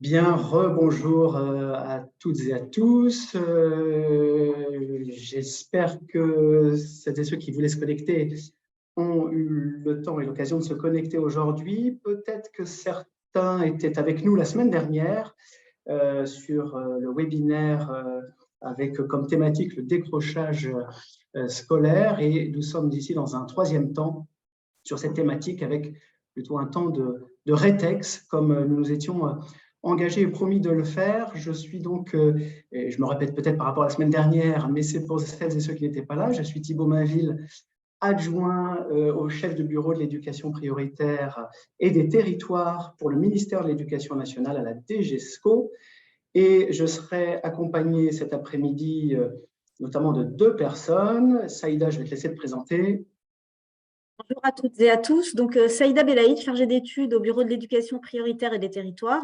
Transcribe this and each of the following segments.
Bien, rebonjour à toutes et à tous. J'espère que celles et ceux qui voulaient se connecter ont eu le temps et l'occasion de se connecter aujourd'hui. Peut-être que certains étaient avec nous la semaine dernière sur le webinaire avec comme thématique le décrochage scolaire, et nous sommes ici dans un troisième temps sur cette thématique avec plutôt un temps de rétex, comme nous nous étions engagés et promis de le faire. Je suis donc, et je me répète peut-être par rapport à la semaine dernière, mais c'est pour celles et ceux qui n'étaient pas là, je suis Thibaut Mainville, adjoint au chef de bureau de l'éducation prioritaire et des territoires pour le ministère de l'Éducation nationale à la DGESCO. Et je serai accompagné cet après-midi notamment de deux personnes. Saïda, je vais te laisser te présenter. Bonjour à toutes et à tous. Donc, Saïda Belaïd, chargée d'études au Bureau de l'éducation prioritaire et des territoires,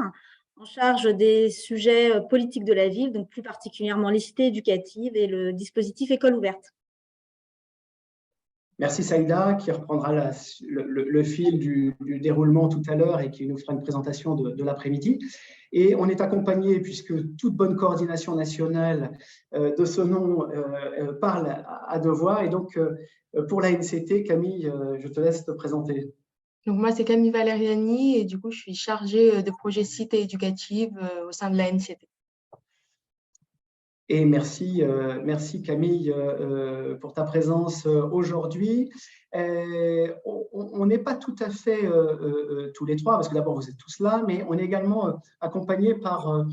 en charge des sujets politiques de la ville, donc plus particulièrement les cités éducatives et le dispositif École ouverte. Merci Saïda, qui reprendra le fil du déroulement tout à l'heure et qui nous fera une présentation de l'après-midi. Et on est accompagné, puisque toute bonne coordination nationale de ce nom parle à deux voix. Et donc, pour la NCT, Camille, je te laisse te présenter. Donc moi, c'est Camille Valeriani et du coup, je suis chargée de projets cités éducatives au sein de la NCT. Et merci Camille pour ta présence aujourd'hui. On n'est pas tout à fait tous les trois, parce que d'abord vous êtes tous là, mais on est également accompagnés par,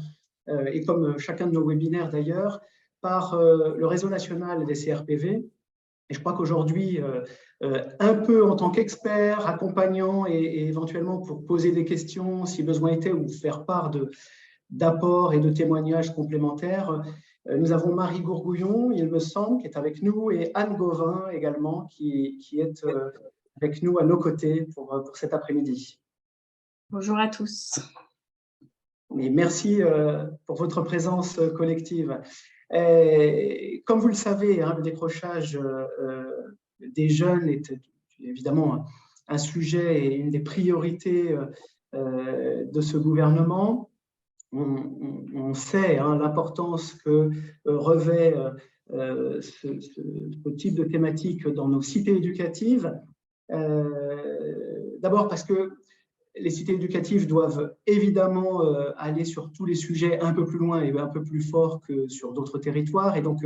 et comme chacun de nos webinaires d'ailleurs, par le réseau national des CRPV. Et je crois qu'aujourd'hui, un peu en tant qu'expert, accompagnant et éventuellement pour poser des questions si besoin était ou faire part d'apports et de témoignages complémentaires, nous avons Marie Gourgouillon, il me semble, qui est avec nous, et Anne Gauvin également, qui est avec nous à nos côtés pour cet après-midi. Bonjour à tous. Et merci pour votre présence collective. Comme vous le savez, le décrochage des jeunes est évidemment un sujet et une des priorités de ce gouvernement. On sait l'importance que revêt ce type de thématique dans nos cités éducatives. D'abord parce que les cités éducatives doivent évidemment aller sur tous les sujets un peu plus loin et un peu plus fort que sur d'autres territoires. Et donc,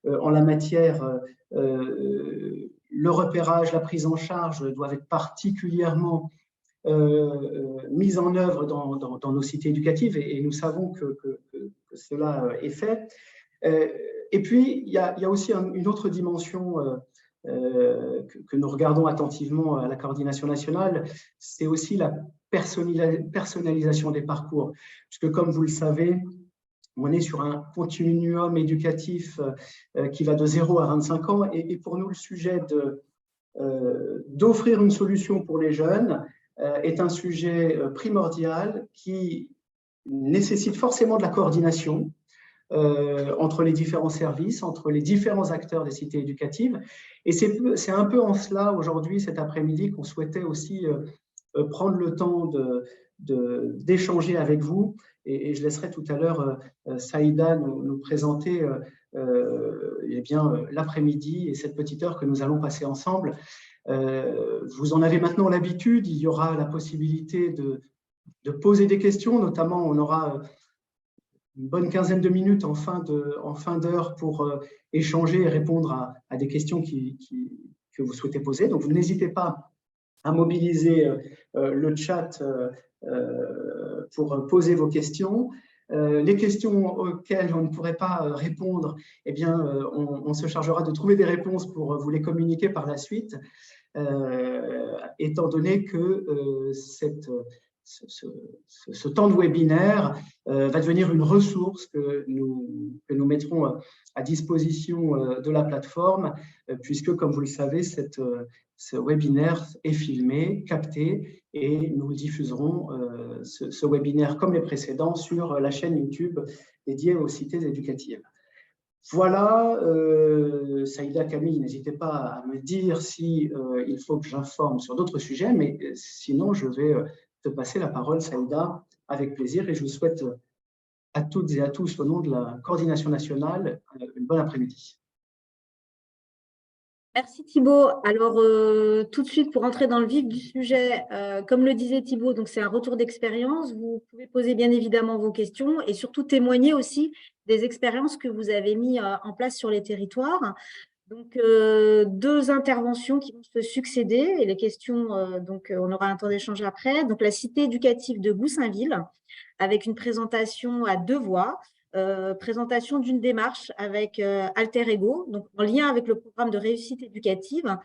en la matière, le repérage, la prise en charge doivent être particulièrement mise en œuvre dans nos cités éducatives, et nous savons que cela est fait. Et puis, il y a aussi une autre dimension que nous regardons attentivement à la coordination nationale, c'est aussi la personnalisation des parcours. Puisque, comme vous le savez, on est sur un continuum éducatif qui va de 0 à 25 ans. Et pour nous, le sujet d'offrir une solution pour les jeunes est un sujet primordial qui nécessite forcément de la coordination entre les différents services, entre les différents acteurs des cités éducatives. Et c'est un peu en cela, aujourd'hui, cet après-midi, qu'on souhaitait aussi prendre le temps d'échanger avec vous. Et je laisserai tout à l'heure Saïda nous présenter l'après-midi et cette petite heure que nous allons passer ensemble. Vous en avez maintenant l'habitude, il y aura la possibilité de poser des questions, notamment on aura une bonne quinzaine de minutes en fin d'heure pour échanger et répondre à des questions que vous souhaitez poser. Donc, vous n'hésitez pas à mobiliser le chat pour poser vos questions. Les questions auxquelles on ne pourrait pas répondre, eh bien, on se chargera de trouver des réponses pour vous les communiquer par la suite, étant donné que ce temps de webinaire va devenir une ressource que nous mettrons à disposition de la plateforme, puisque, comme vous le savez, ce webinaire est filmé, capté, et nous le diffuserons, ce webinaire comme les précédents, sur la chaîne YouTube dédiée aux cités éducatives. Voilà, Saïda, Camille, n'hésitez pas à me dire si il faut que j'informe sur d'autres sujets, mais sinon je vais te passer la parole, Saïda, avec plaisir et je vous souhaite à toutes et à tous, au nom de la coordination nationale, une bonne après-midi. Merci Thibaut. Alors, tout de suite, pour entrer dans le vif du sujet, comme le disait Thibaut, donc c'est un retour d'expérience. Vous pouvez poser bien évidemment vos questions et surtout témoigner aussi des expériences que vous avez mis en place sur les territoires. Donc, deux interventions qui vont se succéder et les questions, on aura un temps d'échange après. Donc, la cité éducative de Goussainville, avec une présentation à deux voix, présentation d'une démarche avec Alter Ego, donc en lien avec le programme de réussite éducative,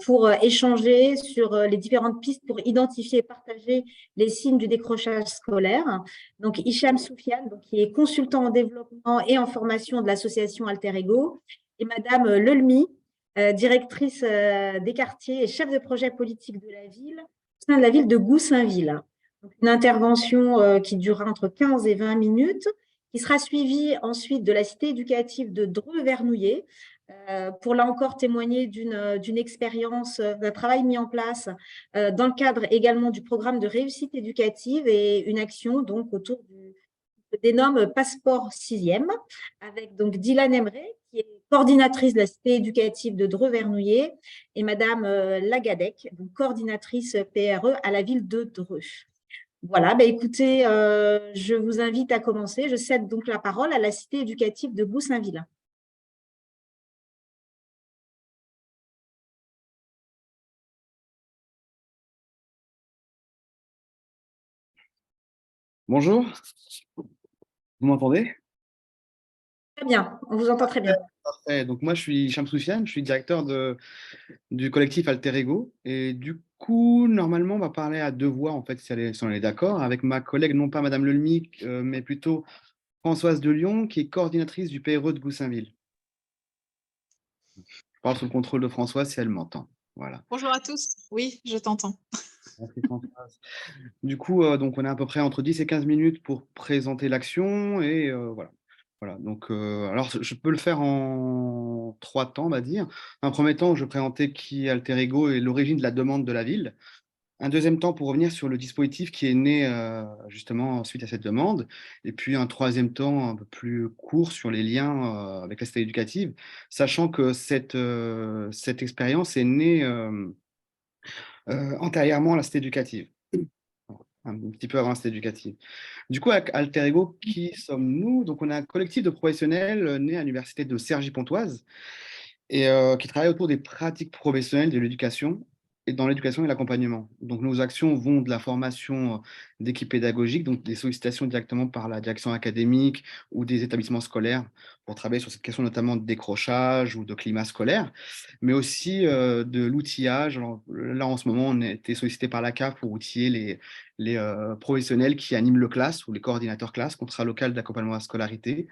pour échanger sur les différentes pistes pour identifier et partager les signes du décrochage scolaire. Donc, Hicham Soufiane, donc, qui est consultant en développement et en formation de l'association Alter Ego, et Madame Lelmi, directrice des quartiers et chef de projet politique de la ville, au sein de la ville de Goussainville. Donc, une intervention qui durera entre 15 et 20 minutes, qui sera suivie ensuite de la cité éducative de Dreux-Vernouillet, pour là encore témoigner d'une expérience, d'un travail mis en place dans le cadre également du programme de réussite éducative et une action donc autour du dénomme Passeport 6e, avec donc Dylan Emre, qui est coordinatrice de la cité éducative de Dreux-Vernouillet, et Madame Lagadec, donc coordinatrice PRE à la ville de Dreux. Voilà, écoutez, je vous invite à commencer. Je cède donc la parole à la cité éducative de Goussainville. Bonjour, vous m'entendez? Très bien, on vous entend très bien. Parfait. Donc moi je suis Hicham Soufiane, je suis directeur du collectif Alter Ego et du coup normalement on va parler à deux voix en fait si on est d'accord avec ma collègue non pas Madame Lelmi mais plutôt Françoise de Lyon qui est coordinatrice du PRE de Goussainville. Je parle sous le contrôle de Françoise si elle m'entend. Voilà. Bonjour à tous. Oui, je t'entends. Merci Françoise. Du coup, donc on a à peu près entre 10 et 15 minutes pour présenter l'action et voilà. Voilà, donc alors je peux le faire en trois temps, on va dire. Un premier temps, je vais présenter qui est Alter Ego et l'origine de la demande de la ville. Un deuxième temps pour revenir sur le dispositif qui est né justement suite à cette demande. Et puis un troisième temps un peu plus court sur les liens avec la cité éducative, sachant que cette expérience est née antérieurement à la cité éducative, un petit peu avant la cité éducative. Du coup, avec Alter Ego, qui sommes-nous? Donc, on a un collectif de professionnels né à l'université de Cergy-Pontoise et qui travaille autour des pratiques professionnelles de l'éducation et dans l'éducation et l'accompagnement. Donc, nos actions vont de la formation d'équipes pédagogiques, donc des sollicitations directement par la direction académique ou des établissements scolaires pour travailler sur cette question notamment de décrochage ou de climat scolaire, mais aussi de l'outillage. Là, en ce moment, on a été sollicité par la CAF pour outiller les professionnels qui animent le classe ou les coordinateurs classe, contrat local d'accompagnement à la scolarité.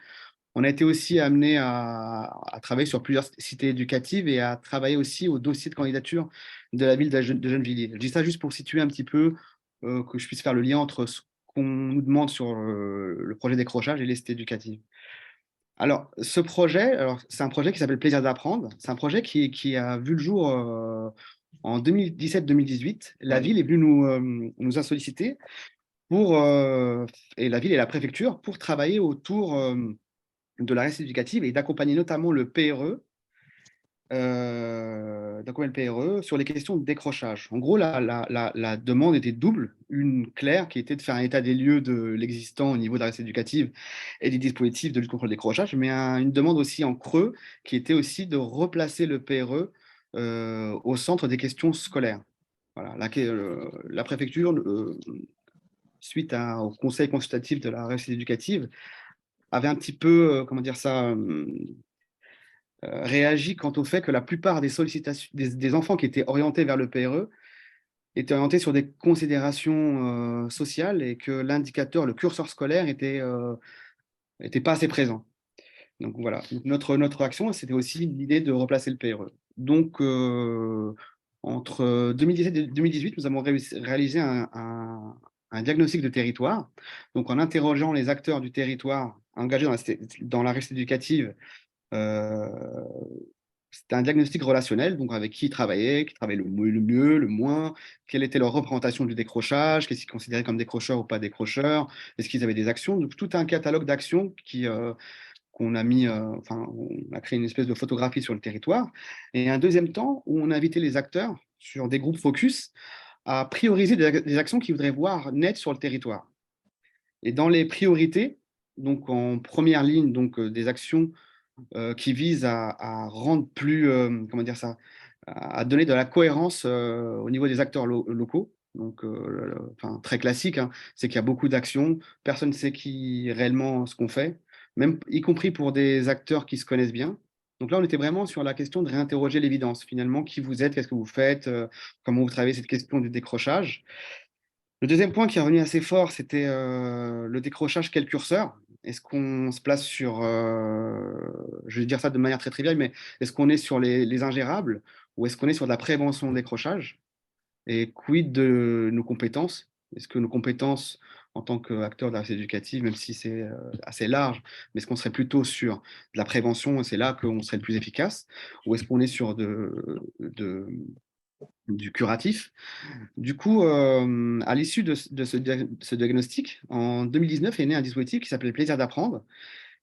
On a été aussi amené à travailler sur plusieurs cités éducatives et à travailler aussi au dossier de candidature de la ville de Gennevilliers. Je dis ça juste pour situer un petit peu, que je puisse faire le lien entre ce qu'on nous demande sur le projet décrochage et les cités éducatives. Alors, ce projet, c'est un projet qui s'appelle Plaisir d'apprendre. C'est un projet qui a vu le jour en 2017-2018. La ville est venue nous a sollicité et la ville et la préfecture pour travailler autour de la réussite éducative et d'accompagner notamment le PRE, sur les questions de décrochage. En gros, la demande était double. Une claire qui était de faire un état des lieux de l'existant au niveau de la réussite éducative et des dispositifs de lutte contre le décrochage, mais une demande aussi en creux qui était aussi de replacer le PRE au centre des questions scolaires. Voilà, la préfecture, suite au conseil consultatif de la réussite éducative, avait un petit peu, comment dire ça, réagi quant au fait que la plupart des sollicitations des enfants qui étaient orientés vers le PRE étaient orientés sur des considérations sociales et que l'indicateur, le curseur scolaire était pas assez présent. Donc voilà, notre action, c'était aussi l'idée de replacer le PRE. Donc, entre 2017 et 2018, nous avons réalisé un diagnostic de territoire. Donc, en interrogeant les acteurs du territoire engagés dans la réussite éducative, C'était un diagnostic relationnel, donc avec qui qui travaillait le mieux, le moins, quelle était leur représentation du décrochage, qu'est-ce qu'ils considéraient comme décrocheurs ou pas décrocheurs, est-ce qu'ils avaient des actions. Donc, tout un catalogue d'actions qu'on a mis, enfin, on a créé une espèce de photographie sur le territoire. Et un deuxième temps où on a invité les acteurs sur des groupes focus à prioriser des actions qu'ils voudraient voir naître sur le territoire. Et dans les priorités, donc en première ligne, donc des actions qui visent à rendre plus, comment dire ça, à donner de la cohérence au niveau des acteurs locaux. Donc, enfin, très classique, hein, c'est qu'il y a beaucoup d'actions, personne ne sait qui réellement ce qu'on fait, même y compris pour des acteurs qui se connaissent bien. Donc là, on était vraiment sur la question de réinterroger l'évidence, finalement, qui vous êtes, qu'est-ce que vous faites, comment vous travaillez cette question du décrochage. Le deuxième point qui est revenu assez fort, c'était le décrochage, quel curseur? Est-ce qu'on se place sur, je vais dire ça de manière très triviale, mais est-ce qu'on est sur les ingérables ou est-ce qu'on est sur de la prévention de décrochage? Et quid de nos compétences? Est-ce que nos compétences en tant qu'acteurs de la réussite éducative, même si c'est assez large, mais est-ce qu'on serait plutôt sur de la prévention et c'est là qu'on serait le plus efficace? Ou est-ce qu'on est sur du curatif? Du coup, à l'issue de ce diagnostic, en 2019 est né un dispositif qui s'appelle Plaisir d'apprendre,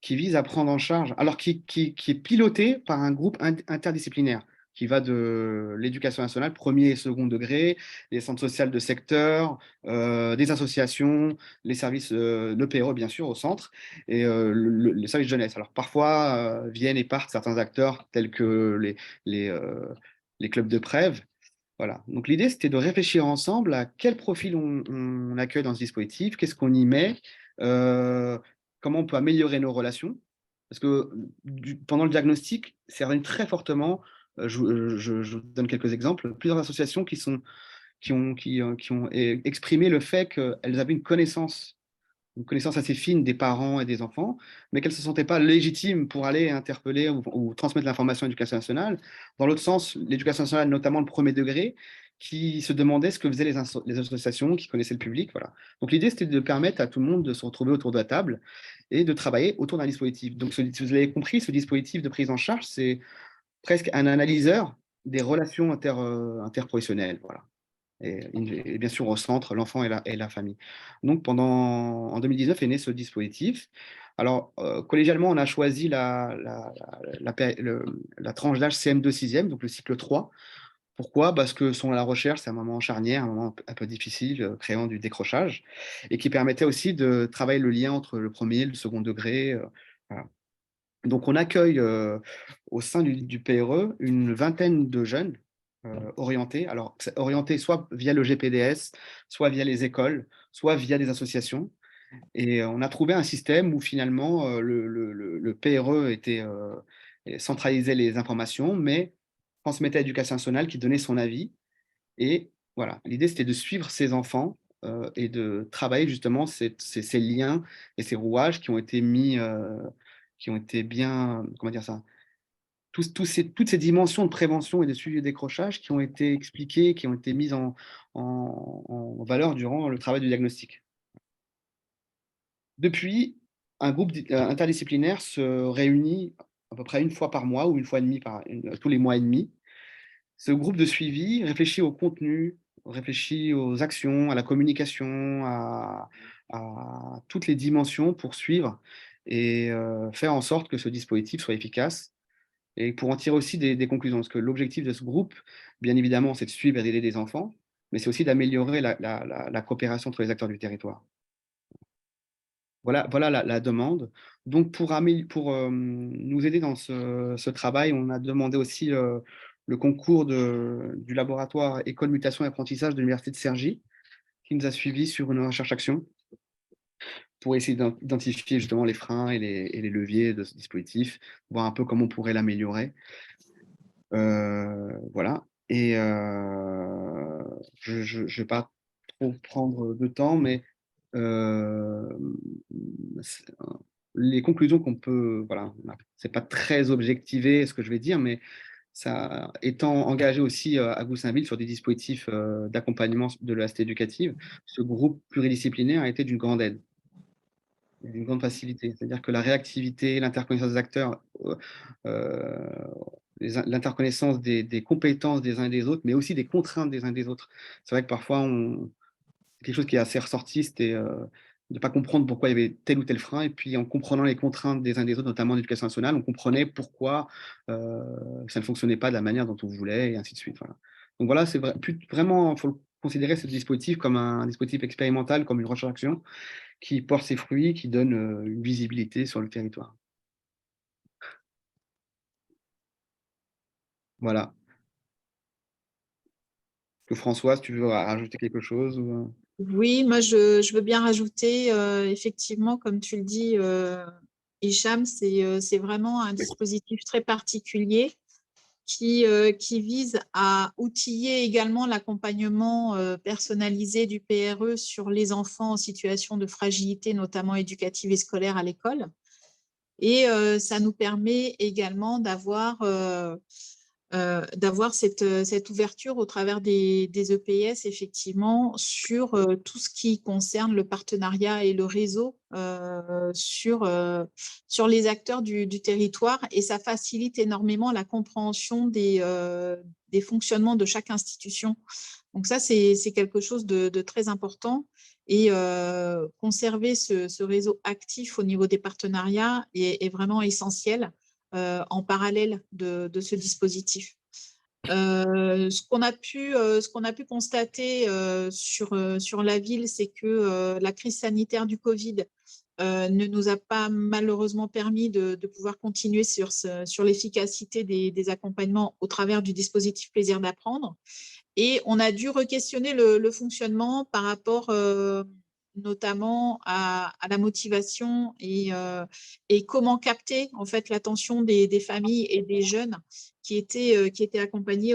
qui vise à prendre en charge, alors qui est piloté par un groupe interdisciplinaire, qui va de l'éducation nationale, premier et second degré, les centres sociaux de secteur, des associations, les services, le PRE bien sûr au centre, et les services jeunesse. Alors parfois viennent et partent certains acteurs tels que les, euh, les clubs de Prèves. Voilà. Donc l'idée, c'était de réfléchir ensemble à quel profil on accueille dans ce dispositif, qu'est-ce qu'on y met, euh, comment on peut améliorer nos relations. Parce que pendant le diagnostic, c'est revenu très fortement, je vous donne quelques exemples, plusieurs associations qui ont exprimé le fait qu'elles avaient une connaissance assez fine des parents et des enfants, mais qu'elles ne se sentaient pas légitimes pour aller interpeller ou transmettre l'information à l'éducation nationale. Dans l'autre sens, l'éducation nationale, notamment le premier degré, qui se demandait ce que faisaient les associations, qui connaissaient le public. Voilà. Donc l'idée, c'était de permettre à tout le monde de se retrouver autour de la table et de travailler autour d'un dispositif. Donc, si vous l'avez compris, ce dispositif de prise en charge, c'est presque un analyseur des relations interprofessionnelles. Voilà. Et bien sûr au centre, l'enfant et la famille. Donc en 2019 est né ce dispositif. Alors, collégialement, on a choisi la tranche d'âge CM2 6e, donc le cycle 3. Pourquoi? Parce que selon la recherche, c'est un moment charnière, un moment un peu difficile, créant du décrochage, et qui permettait aussi de travailler le lien entre le premier et le second degré. Voilà. Donc, on accueille au sein du PRE une vingtaine de jeunes orientés. Alors, orientés soit via le GPDS, soit via les écoles, soit via des associations. Et on a trouvé un système où finalement le PRE centralisait les informations, mais transmettait à l'éducation nationale qui donnait son avis. Et voilà, l'idée c'était de suivre ces enfants et de travailler justement ces liens et ces rouages qui ont été mis, qui ont été bien, comment dire ça, toutes ces dimensions de prévention et de suivi de décrochage qui ont été expliquées, qui ont été mises en valeur durant le travail du diagnostic. Depuis, un groupe interdisciplinaire se réunit à peu près une fois par mois ou une fois et demi tous les mois et demi. Ce groupe de suivi réfléchit au contenu, réfléchit aux actions, à la communication, à toutes les dimensions pour suivre et faire en sorte que ce dispositif soit efficace et pour en tirer aussi des conclusions. Parce que l'objectif de ce groupe, bien évidemment, c'est de suivre et d'aider des enfants, mais c'est aussi d'améliorer la coopération entre les acteurs du territoire. Voilà la demande. Donc, pour nous aider dans ce travail, on a demandé aussi le concours du laboratoire École Mutation et Apprentissage de l'Université de Cergy, qui nous a suivis sur une recherche-action pour essayer d'identifier justement les freins et les leviers de ce dispositif, voir un peu comment on pourrait l'améliorer. Voilà. Et je ne vais pas trop prendre de temps, mais euh, les conclusions qu'on peut, voilà, c'est pas très objectivé ce que je vais dire, mais ça étant engagé aussi à Goussainville sur des dispositifs d'accompagnement de la cité éducative, ce groupe pluridisciplinaire a été d'une grande aide, d'une grande facilité. C'est-à-dire que la réactivité, l'interconnaissance des acteurs, l'interconnaissance des compétences des uns et des autres, mais aussi des contraintes des uns et des autres. C'est vrai que parfois, c'est quelque chose qui est assez ressorti, c'était de ne pas comprendre pourquoi il y avait tel ou tel frein, et puis en comprenant les contraintes des uns et des autres, notamment en éducation nationale, on comprenait pourquoi ça ne fonctionnait pas de la manière dont on voulait, et ainsi de suite. Voilà. Donc voilà, c'est vraiment, il faut considérer ce dispositif comme un dispositif expérimental, comme une recherche-action, qui porte ses fruits, qui donne une visibilité sur le territoire. Voilà. Françoise, tu veux rajouter quelque chose ou... Oui, moi, je veux bien rajouter, effectivement, comme tu le dis, Hicham, c'est vraiment un dispositif très particulier qui vise à outiller également l'accompagnement personnalisé du PRE sur les enfants en situation de fragilité, notamment éducative et scolaire à l'école. Et ça nous permet également d'avoir cette ouverture au travers des EPS, effectivement, sur tout ce qui concerne le partenariat et le réseau sur les acteurs du territoire. Et ça facilite énormément la compréhension des fonctionnements de chaque institution. Donc ça, c'est quelque chose de très important. Et conserver ce réseau actif au niveau des partenariats est vraiment essentiel en parallèle de ce dispositif. Ce qu'on a pu constater sur la ville, c'est que la crise sanitaire du Covid ne nous a pas malheureusement permis de pouvoir continuer sur l'efficacité des accompagnements au travers du dispositif Plaisir d'apprendre. Et on a dû re-questionner le fonctionnement par rapport notamment à la motivation et comment capter en fait l'attention des familles et des jeunes qui étaient accompagnés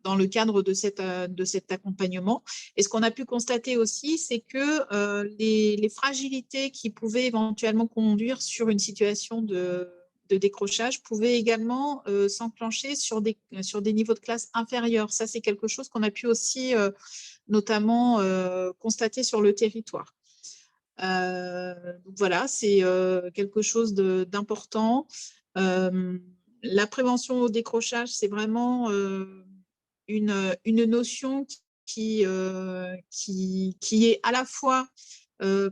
dans le cadre de cet accompagnement. Et ce qu'on a pu constater aussi, c'est que les fragilités qui pouvaient éventuellement conduire sur une situation de décrochage pouvaient également s'enclencher sur des niveaux de classe inférieurs. Ça, c'est quelque chose qu'on a pu aussi notamment constater sur le territoire. Donc voilà, c'est quelque chose d'important. La prévention au décrochage, c'est vraiment une notion qui est à la fois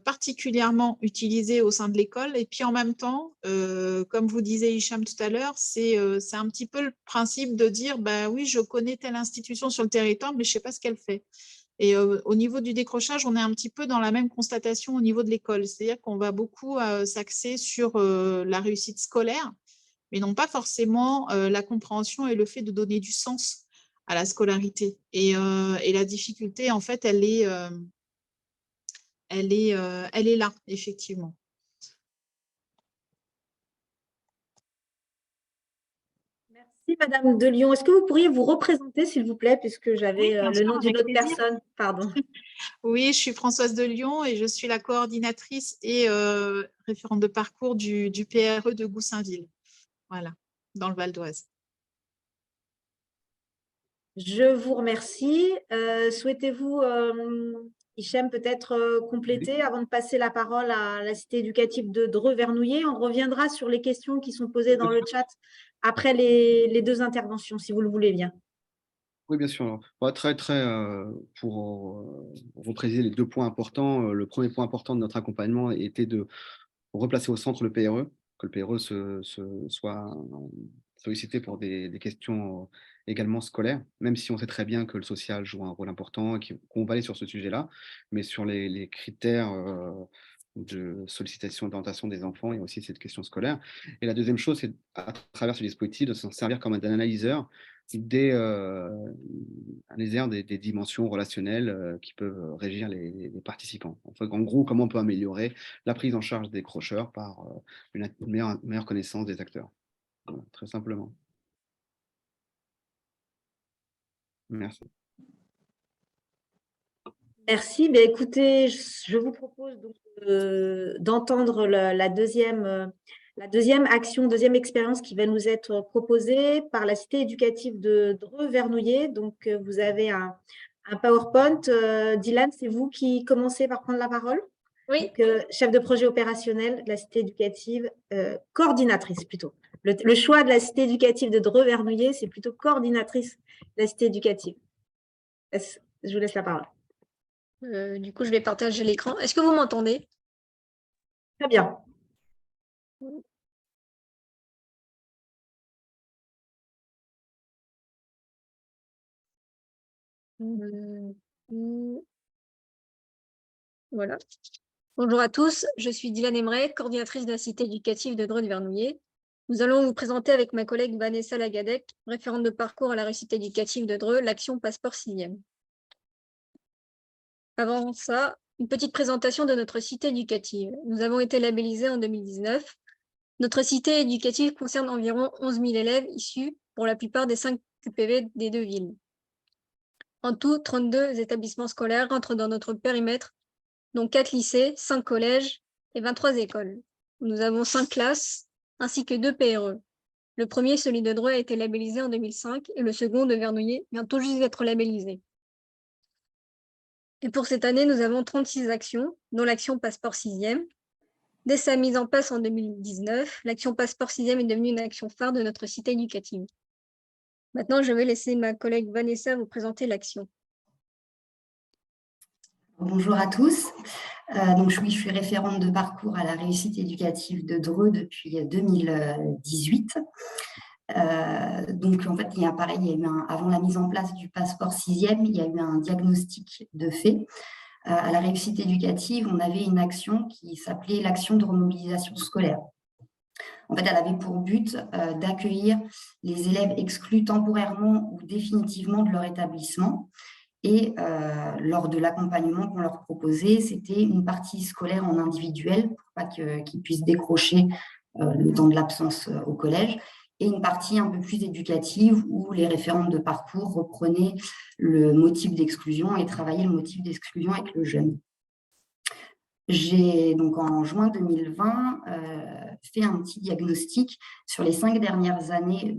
particulièrement utilisée au sein de l'école et puis en même temps, comme vous disiez Hicham tout à l'heure, c'est un petit peu le principe de dire bah oui, je connais telle institution sur le territoire, mais je ne sais pas ce qu'elle fait. Et au niveau du décrochage, on est un petit peu dans la même constatation au niveau de l'école, c'est-à-dire qu'on va beaucoup s'axer sur la réussite scolaire, mais non pas forcément la compréhension et le fait de donner du sens à la scolarité. Et la difficulté, en fait, elle est là, effectivement. Merci, Madame de Lyon. Est-ce que vous pourriez vous représenter, s'il vous plaît, puisque j'avais Oui, le nom sûr, d'une autre plaisir. personne? Pardon. Oui, je suis Françoise de Lyon et je suis la coordinatrice et référente de parcours du PRE de Goussainville, voilà, dans le Val d'Oise. Je vous remercie. Souhaitez-vous, Hicham, peut-être compléter avant de passer la parole à la cité éducative de Dreux-Vernouillet? On reviendra sur les questions qui sont posées dans le chat après les deux interventions, si vous le voulez bien. Oui, bien sûr. Alors, pour repréciser les deux points importants, le premier point important de notre accompagnement était de replacer au centre le PRE, que le PRE soit sollicité pour des questions également scolaires, même si on sait très bien que le social joue un rôle important et qu'on va aller sur ce sujet-là, mais sur les critères de sollicitation et d'orientation des enfants, il y a aussi cette question scolaire. Et la deuxième chose, c'est à travers ce dispositif de s'en servir comme un analyseur des dimensions relationnelles qui peuvent régir les participants. En gros, comment on peut améliorer la prise en charge des décrocheurs par une meilleure connaissance des acteurs. Voilà, très simplement. Merci. Merci. Bien, écoutez, je vous propose donc d'entendre la deuxième action, deuxième expérience qui va nous être proposée par la cité éducative de Dreux-Vernouillet. Donc, vous avez un PowerPoint. Dylan, c'est vous qui commencez par prendre la parole? Oui. Donc, chef de projet opérationnel de la cité éducative, coordinatrice plutôt. Le choix de la cité éducative de Dreux-Vernouillet, c'est plutôt coordinatrice de la cité éducative. Je vous laisse la parole. Du coup, je vais partager l'écran. Est-ce que vous m'entendez? Très bien. Voilà. Bonjour à tous, je suis Dylan Emmerey, coordinatrice de la cité éducative de Dreux-Vernouillet. Nous allons vous présenter avec ma collègue Vanessa Lagadec, référente de parcours à la réussite éducative de Dreux, l'action Passeport 6e. Avant ça, une petite présentation de notre cité éducative. Nous avons été labellisés en 2019. Notre cité éducative concerne environ 11 000 élèves issus, pour la plupart, des 5 QPV des 2 villes. En tout, 32 établissements scolaires rentrent dans notre périmètre, dont 4 lycées, 5 collèges et 23 écoles. Nous avons 5 classes ainsi que 2 PRE. Le premier, celui de Dreux, a été labellisé en 2005 et le second de Vernouillet vient tout juste d'être labellisé. Et pour cette année, nous avons 36 actions, dont l'action Passeport 6e. Dès sa mise en place en 2019, l'action Passeport 6e est devenue une action phare de notre cité éducative. Maintenant, je vais laisser ma collègue Vanessa vous présenter l'action. Bonjour à tous. Donc, je suis référente de parcours à la réussite éducative de Dreux depuis 2018. Donc, en fait, avant la mise en place du passeport 6e, il y a eu un diagnostic de fait. À la réussite éducative, on avait une action qui s'appelait l'action de remobilisation scolaire. En fait, elle avait pour but d'accueillir les élèves exclus temporairement ou définitivement de leur établissement. Et lors de l'accompagnement qu'on leur proposait, c'était une partie scolaire en individuel pour pas qu'ils puissent décrocher le temps de l'absence au collège, et une partie un peu plus éducative où les référentes de parcours reprenaient le motif d'exclusion et travaillaient le motif d'exclusion avec le jeune. J'ai donc en juin 2020 fait un petit diagnostic sur les 5 dernières années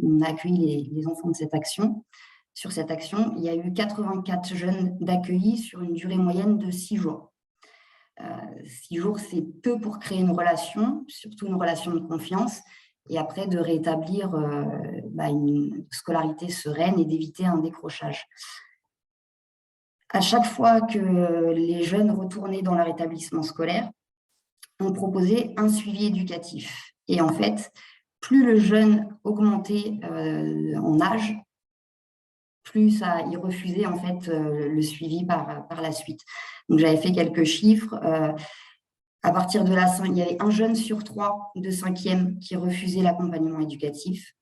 on a accueilli les enfants de cette action. Sur cette action, il y a eu 84 jeunes d'accueillis sur une durée moyenne de 6 jours. 6 jours, c'est peu pour créer une relation, surtout une relation de confiance, et après de rétablir une scolarité sereine et d'éviter un décrochage. À chaque fois que les jeunes retournaient dans leur établissement scolaire, on proposait un suivi éducatif. Et en fait, plus le jeune augmentait en âge, plus il refusait en fait le suivi par la suite. Donc j'avais fait quelques chiffres. À partir de la 5, il y avait un jeune sur 3 de 5e qui refusait l'accompagnement éducatif,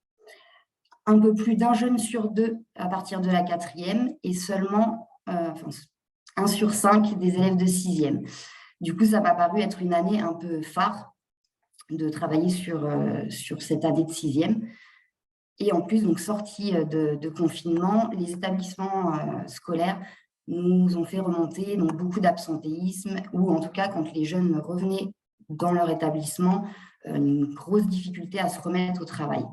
un peu plus d'un jeune sur 2 à partir de la 4e et seulement 1 sur 5 des élèves de 6e. Du coup, ça m'a paru être une année un peu phare de travailler sur cette année de 6e. Et en plus, donc sortie de confinement, les établissements scolaires nous ont fait remonter donc, beaucoup d'absentéisme, ou en tout cas, quand les jeunes revenaient dans leur établissement, une grosse difficulté à se remettre au travail.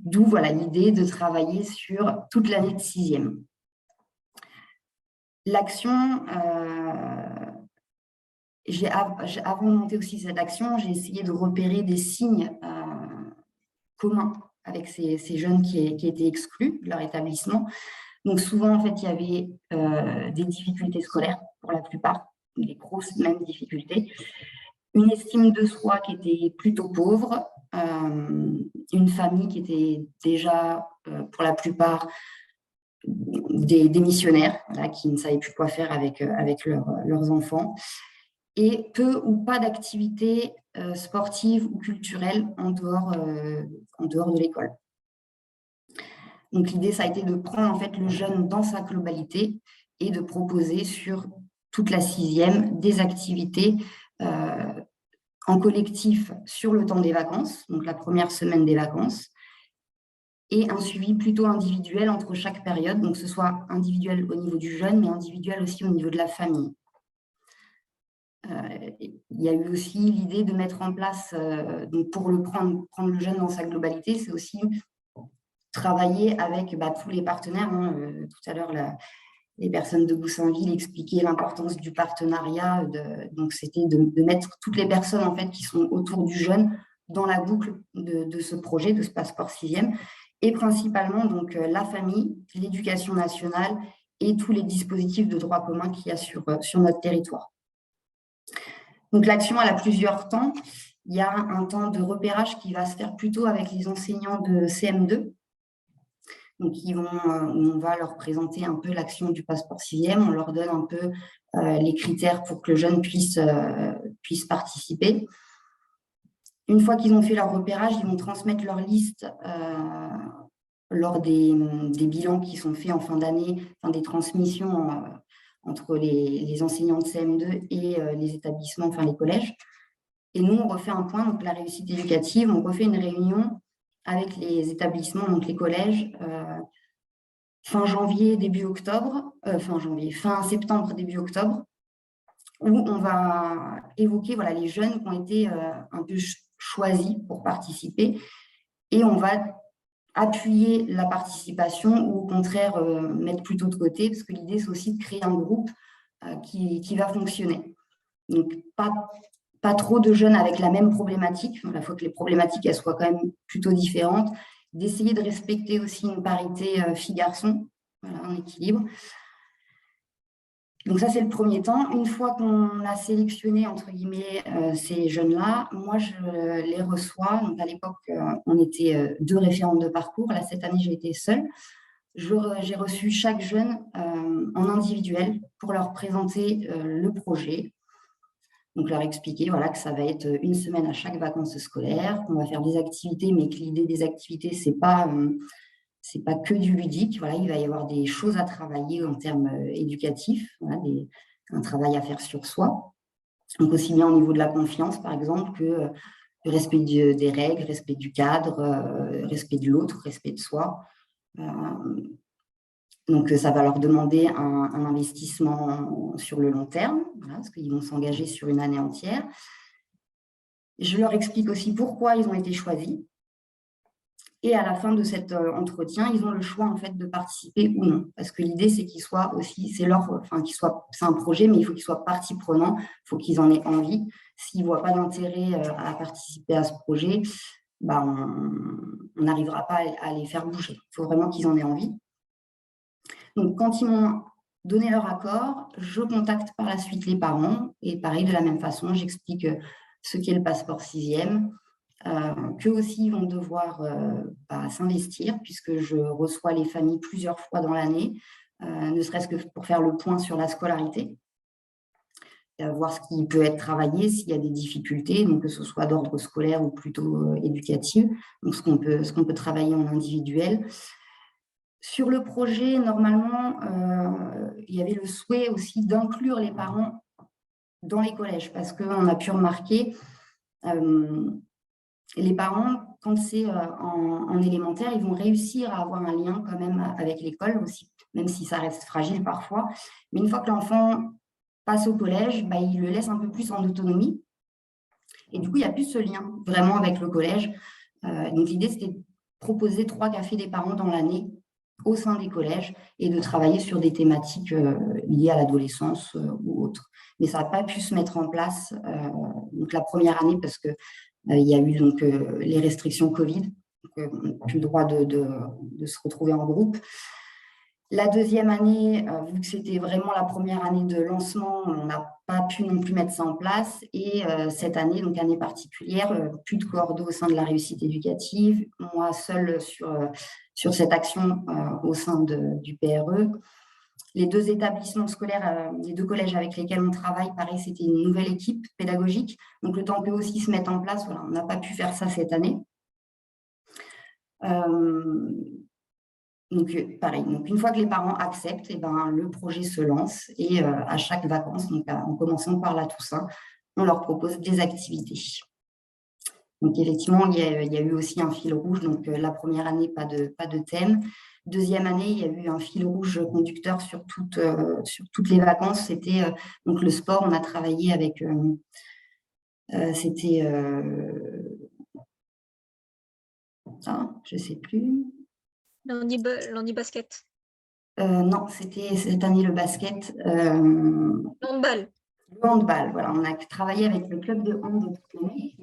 D'où voilà, l'idée de travailler sur toute l'année de 6e. L'action, avant de monter aussi cette action, j'ai essayé de repérer des signes communs avec ces jeunes qui étaient exclus de leur établissement. Donc souvent, en fait, il y avait des difficultés scolaires pour la plupart, des grosses mêmes difficultés, une estime de soi qui était plutôt pauvre, une famille qui était déjà, pour la plupart, des missionnaires qui ne savaient plus quoi faire avec leurs enfants, et peu ou pas d'activités sportives ou culturelles en dehors de l'école. Donc l'idée, ça a été de prendre en fait le jeune dans sa globalité et de proposer sur toute la 6e des activités en collectif sur le temps des vacances, donc la première semaine des vacances, et un suivi plutôt individuel entre chaque période, donc que ce soit individuel au niveau du jeune, mais individuel aussi au niveau de la famille. Il y a eu aussi l'idée de mettre en place, donc pour prendre le jeune dans sa globalité, c'est aussi travailler avec tous les partenaires. Tout à l'heure, les personnes de Goussainville expliquaient l'importance du partenariat. Donc, c'était de mettre toutes les personnes en fait, qui sont autour du jeune dans la boucle de ce projet, de ce passeport 6e, et principalement donc, la famille, l'éducation nationale et tous les dispositifs de droit commun qu'il y a sur notre territoire. Donc, l'action, elle a plusieurs temps. Il y a un temps de repérage qui va se faire plutôt avec les enseignants de CM2. Donc, on va leur présenter un peu l'action du passeport 6e, on leur donne un peu les critères pour que le jeune puisse participer. Une fois qu'ils ont fait leur repérage, ils vont transmettre leur liste lors des bilans qui sont faits en fin d'année, des transmissions entre les enseignants de CM2 et les établissements, les collèges. Et nous, on refait un point, donc la réussite éducative, on refait une réunion avec les établissements, donc les collèges, fin janvier, début octobre, fin septembre, début octobre, où on va évoquer les jeunes qui ont été un peu choisis pour participer, et on va appuyer la participation ou au contraire mettre plutôt de côté, parce que l'idée, c'est aussi de créer un groupe qui va fonctionner. Donc, pas trop de jeunes avec la même problématique. Il faut que les problématiques elles soient quand même plutôt différentes. D'essayer de respecter aussi une parité filles-garçons, en équilibre. Donc ça, c'est le premier temps. Une fois qu'on a sélectionné, entre guillemets, ces jeunes-là, moi, je les reçois. Donc à l'époque, on était 2 référentes de parcours. Là, cette année, j'ai été seule. J'ai reçu chaque jeune en individuel pour leur présenter le projet. Donc, leur expliquer que ça va être une semaine à chaque vacances scolaires, qu'on va faire des activités, mais que l'idée des activités, c'est pas que du ludique. Il va y avoir des choses à travailler en termes éducatifs, un travail à faire sur soi. Donc, aussi bien au niveau de la confiance, par exemple, que le respect des règles, respect du cadre, respect de l'autre, respect de soi. Donc, ça va leur demander un investissement sur le long terme, parce qu'ils vont s'engager sur une année entière. Je leur explique aussi pourquoi ils ont été choisis. Et à la fin de cet entretien, ils ont le choix en fait de participer ou non. Parce que l'idée, c'est qu'ils soient aussi, c'est un projet, mais il faut qu'ils soient partie prenante, il faut qu'ils en aient envie. S'ils ne voient pas d'intérêt à participer à ce projet, on n'arrivera pas à les faire bouger. Il faut vraiment qu'ils en aient envie. Donc, quand ils m'ont donné leur accord, je contacte par la suite les parents. Et pareil, de la même façon, j'explique ce qu'est le passeport 6e, qu'eux aussi vont devoir s'investir, puisque je reçois les familles plusieurs fois dans l'année, ne serait-ce que pour faire le point sur la scolarité, voir ce qui peut être travaillé, s'il y a des difficultés, donc que ce soit d'ordre scolaire ou plutôt éducatif, donc ce qu'on peut travailler en individuel. Sur le projet, normalement, il y avait le souhait aussi d'inclure les parents dans les collèges, parce qu'on a pu remarquer, les parents, quand c'est en élémentaire, ils vont réussir à avoir un lien quand même avec l'école aussi, même si ça reste fragile parfois. Mais une fois que l'enfant passe au collège, il le laisse un peu plus en autonomie. Et du coup, il n'y a plus ce lien vraiment avec le collège. Donc, l'idée, c'était de proposer 3 cafés des parents dans l'année au sein des collèges et de travailler sur des thématiques liées à l'adolescence ou autres. Mais ça n'a pas pu se mettre en place donc la première année parce qu'il y a eu donc, les restrictions Covid, donc on n'a plus le droit de se retrouver en groupe. La deuxième année, vu que c'était vraiment la première année de lancement, on n'a pas pu non plus mettre ça en place. Et cette année, donc année particulière, plus de coordo au sein de la réussite éducative, moi seule sur cette action au sein du PRE. Les 2 établissements scolaires, les 2 collèges avec lesquels on travaille, pareil, c'était une nouvelle équipe pédagogique. Donc, le temps peut aussi se mettre en place. On n'a pas pu faire ça cette année. Donc, pareil. Donc, une fois que les parents acceptent, le projet se lance. Et à chaque vacances, donc, en commençant par la Toussaint, on leur propose des activités. Donc, effectivement, il y a eu aussi un fil rouge. Donc, la première année, pas de thème. Deuxième année, il y a eu un fil rouge conducteur sur toutes les vacances. C'était donc le sport. On a travaillé avec... c'était... je ne sais plus. Lundi basket. Non, c'était cette année le basket. Handball. Le handball, voilà. On a travaillé avec le club de hand de toute l'année,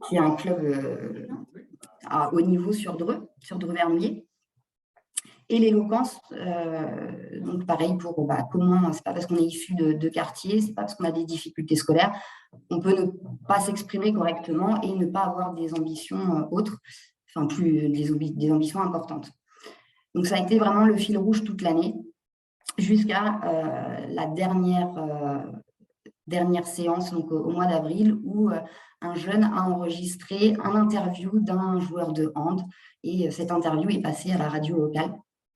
qui est un club à haut niveau sur Dreux-Vernouillet. Et l'éloquence, donc pareil pour comment, c'est pas parce qu'on est issu de quartier, c'est pas parce qu'on a des difficultés scolaires, on peut ne pas s'exprimer correctement et ne pas avoir des ambitions autres, enfin plus des ambitions importantes. Donc ça a été vraiment le fil rouge toute l'année, jusqu'à la dernière séance, donc au mois d'avril, où un jeune a enregistré un interview d'un joueur de hand, et cette interview est passée à la radio locale.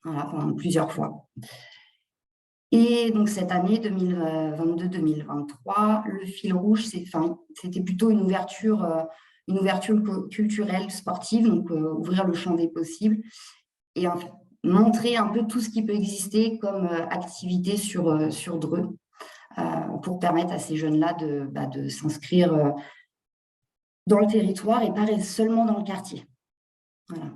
Voilà, pendant plusieurs fois. Et donc, cette année 2022-2023, le fil rouge, c'était plutôt une ouverture culturelle, sportive, donc ouvrir le champ des possibles et en fait, montrer un peu tout ce qui peut exister comme activité sur Dreux pour permettre à ces jeunes-là de s'inscrire dans le territoire et pas seulement dans le quartier. Voilà.